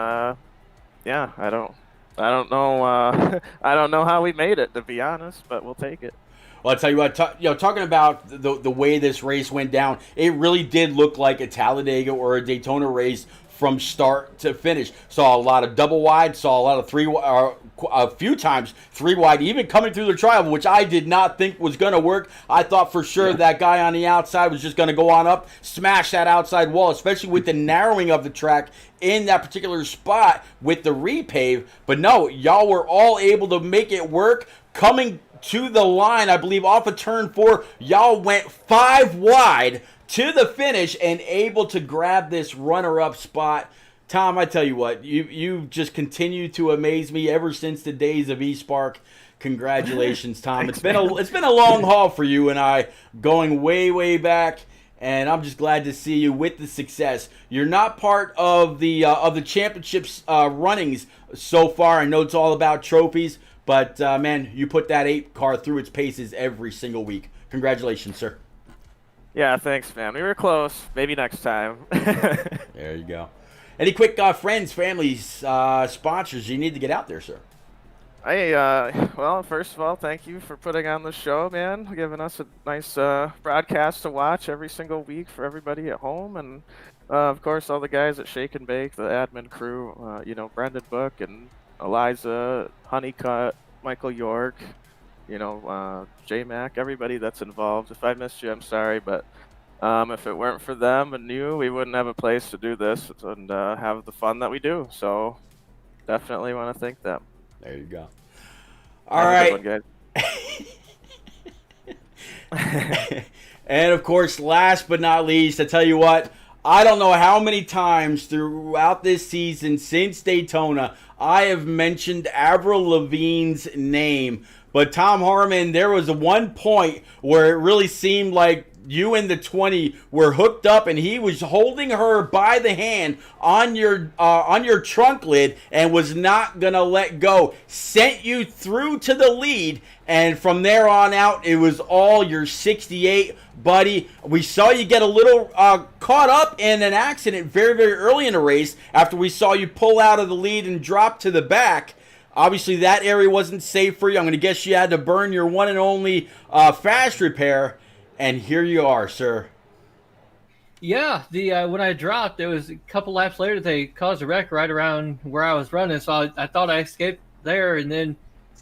yeah, I don't I don't know. I don't know how we made it, to be honest, but we'll take it. Well, I'll tell you what, talking about the way this race went down, it really did look like a Talladega or a Daytona race from start to finish. Saw a lot of double wide, saw a lot of a few times three wide, even coming through the trial, which I did not think was going to work. I thought for sure that guy on the outside was just going to go on up, smash that outside wall, especially with the narrowing of the track in that particular spot with the repave. But no, y'all were all able to make it work. Coming to the line, I believe off of turn 4, y'all went 5 wide to the finish and able to grab this runner-up spot. Tom, I tell you what, you just continue to amaze me ever since the days of eSpark. Congratulations, Tom. Thanks, it's been a long haul for you and I, going way back, and I'm just glad to see you with the success. You're not part of the championships runnings so far. I know it's all about trophies, but man, you put that 8 car through its paces every single week. Congratulations, sir. Yeah, thanks, man. We were close. Maybe next time. There you go. Any quick friends, families, sponsors you need to get out there, sir? Well, first of all, thank you for putting on the show, man. Giving us a nice broadcast to watch every single week for everybody at home, and of course, all the guys at Shake and Bake, the admin crew. Brendan Book and Eliza, Honeycutt, Michael York. J-Mac, everybody that's involved. If I missed you, I'm sorry, but if it weren't for them and you, we wouldn't have a place to do this and have the fun that we do. So definitely want to thank them. There you go. All right. Good one, guys. And of course, last but not least, I tell you what, I don't know how many times throughout this season since Daytona I have mentioned Avril Lavigne's name. But Tom Harmon, there was one point where it really seemed like you and the 20 were hooked up, and he was holding her by the hand on your trunk lid and was not gonna let go. Sent you through to the lead, and from there on out, it was all your 68, buddy. We saw you get a little caught up in an accident very early in the race after we saw you pull out of the lead and drop to the back. Obviously, that area wasn't safe for you. I'm going to guess you had to burn your one and only fast repair. And here you are, sir. Yeah, when I dropped, it was a couple laps later they caused a wreck right around where I was running. So I thought I escaped there, and then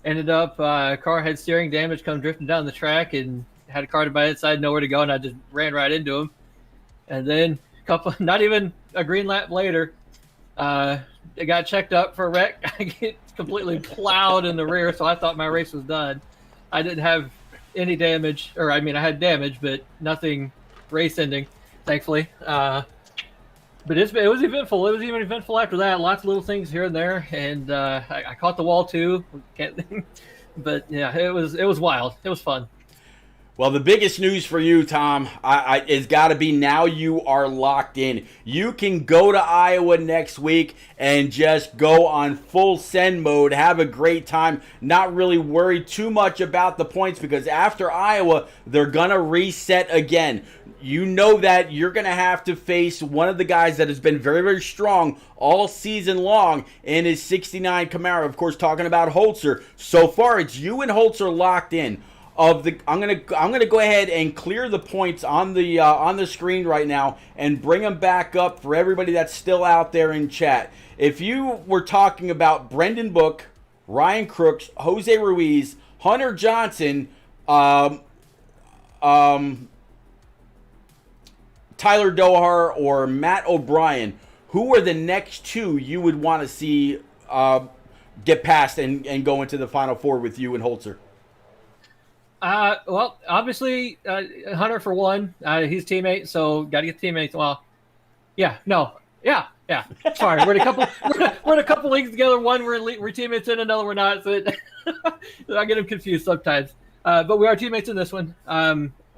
ended up car had steering damage, come drifting down the track, and had a car to my inside, nowhere to go, and I just ran right into him. And then not even a green lap later, it got checked up for a wreck. I get completely plowed in the rear, so I thought my race was done. I didn't have any damage, I had damage, but nothing race-ending, thankfully. But it was eventful. It was even eventful after that. Lots of little things here and there, and I caught the wall too. But yeah, it was wild. It was fun. Well, the biggest news for you, Tom, has got to be now you are locked in. You can go to Iowa next week and just go on full send mode, have a great time, not really worry too much about the points, because after Iowa, they're going to reset again. You know that you're going to have to face one of the guys that has been very strong all season long in his 69 Camaro. Of course, talking about Holzer. So far, it's you and Holzer locked in. I'm gonna go ahead and clear the points on the screen right now and bring them back up for everybody that's still out there in chat. If you were talking about Brendan Book, Ryan Crooks, Jose Ruiz, Hunter Johnson, Tyler Dohar, or Matt O'Brien, who are the next two you would want to see get past and go into the Final Four with you and Holzer? Well, obviously, Hunter for one. He's teammate, so got to get teammates. Well, yeah. Sorry, we're in a couple leagues together. One we're teammates in, another we're not. So I get them confused sometimes. But we are teammates in this one.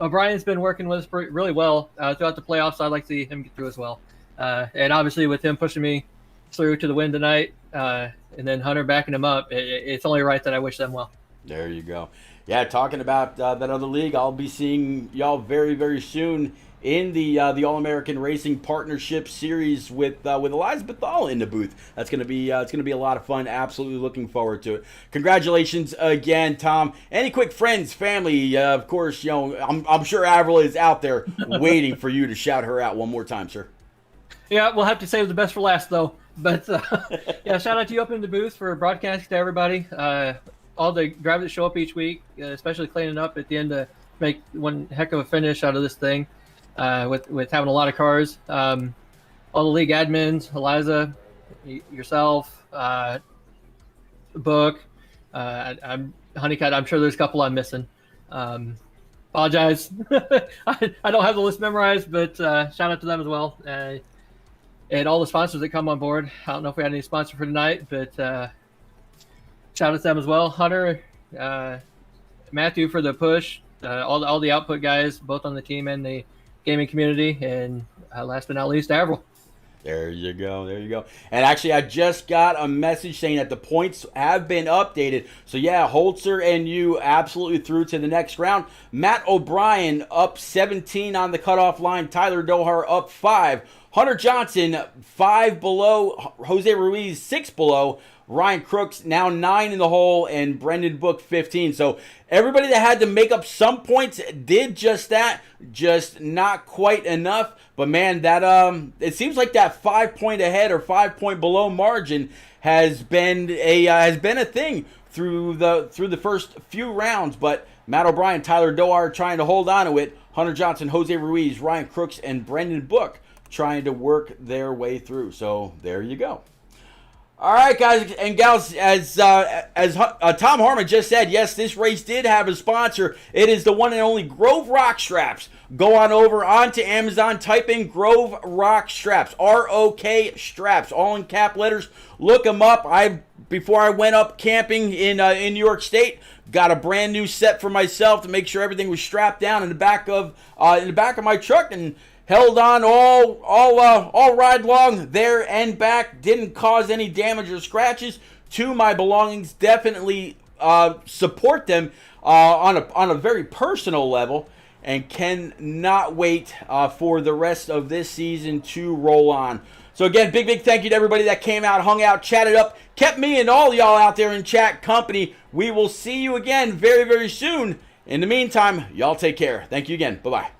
O'Brien's been working with us really well throughout the playoffs. So I'd like to see him get through as well. And obviously, with him pushing me through to the win tonight, and then Hunter backing him up, it's only right that I wish them well. There you go. Yeah, talking about that other league, I'll be seeing y'all very, very soon in the All-American Racing Partnership Series with Eliza Bethal in the booth. That's gonna be it's gonna be a lot of fun. Absolutely looking forward to it. Congratulations again, Tom. Any quick friends, family? Of course, I'm sure Avril is out there waiting for you to shout her out one more time, sir. Yeah, we'll have to save the best for last, though. But yeah, shout out to you up in the booth for broadcasting to everybody. All the drivers that show up each week, especially cleaning up at the end to make one heck of a finish out of this thing. With having a lot of cars, all the league admins, Eliza, yourself, Book, I'm Honeycutt. I'm sure there's a couple I'm missing. Apologize. I don't have the list memorized, but shout out to them as well. And all the sponsors that come on board. I don't know if we had any sponsor for tonight, but shout out to them as well. Hunter, Matthew for the push, all the output guys, both on the team and the gaming community, and last but not least, Avril. There you go. There you go. And actually, I just got a message saying that the points have been updated. So, yeah, Holzer and you absolutely through to the next round. Matt O'Brien up 17 on the cutoff line. Tyler Dohar up 5. Hunter Johnson 5 below. Jose Ruiz 6 below. Ryan Crooks now 9 in the hole, and Brendan Book 15. So everybody that had to make up some points did just that, just not quite enough. But man, that it seems like that 5 point ahead or 5 point below margin has been a thing through the first few rounds. But Matt O'Brien, Tyler Dohar trying to hold on to it. Hunter Johnson, Jose Ruiz, Ryan Crooks, and Brendan Book trying to work their way through. So there you go. All right, guys and gals, as Tom Harmon just said, yes, this race did have a sponsor. It is the one and only Grove Rock Straps. Go on over onto Amazon, type in Grove Rock Straps, R-O-K Straps, all in cap letters. Look them up. Before I went up camping in New York State, got a brand new set for myself to make sure everything was strapped down in the back of my truck, and held on all ride long there and back. Didn't cause any damage or scratches to my belongings. Definitely support them on a very personal level, and cannot wait for the rest of this season to roll on. So again, big thank you to everybody that came out, hung out, chatted up, kept me and all y'all out there in chat company. We will see you again very, very soon. In the meantime, y'all take care. Thank you again. Bye-bye.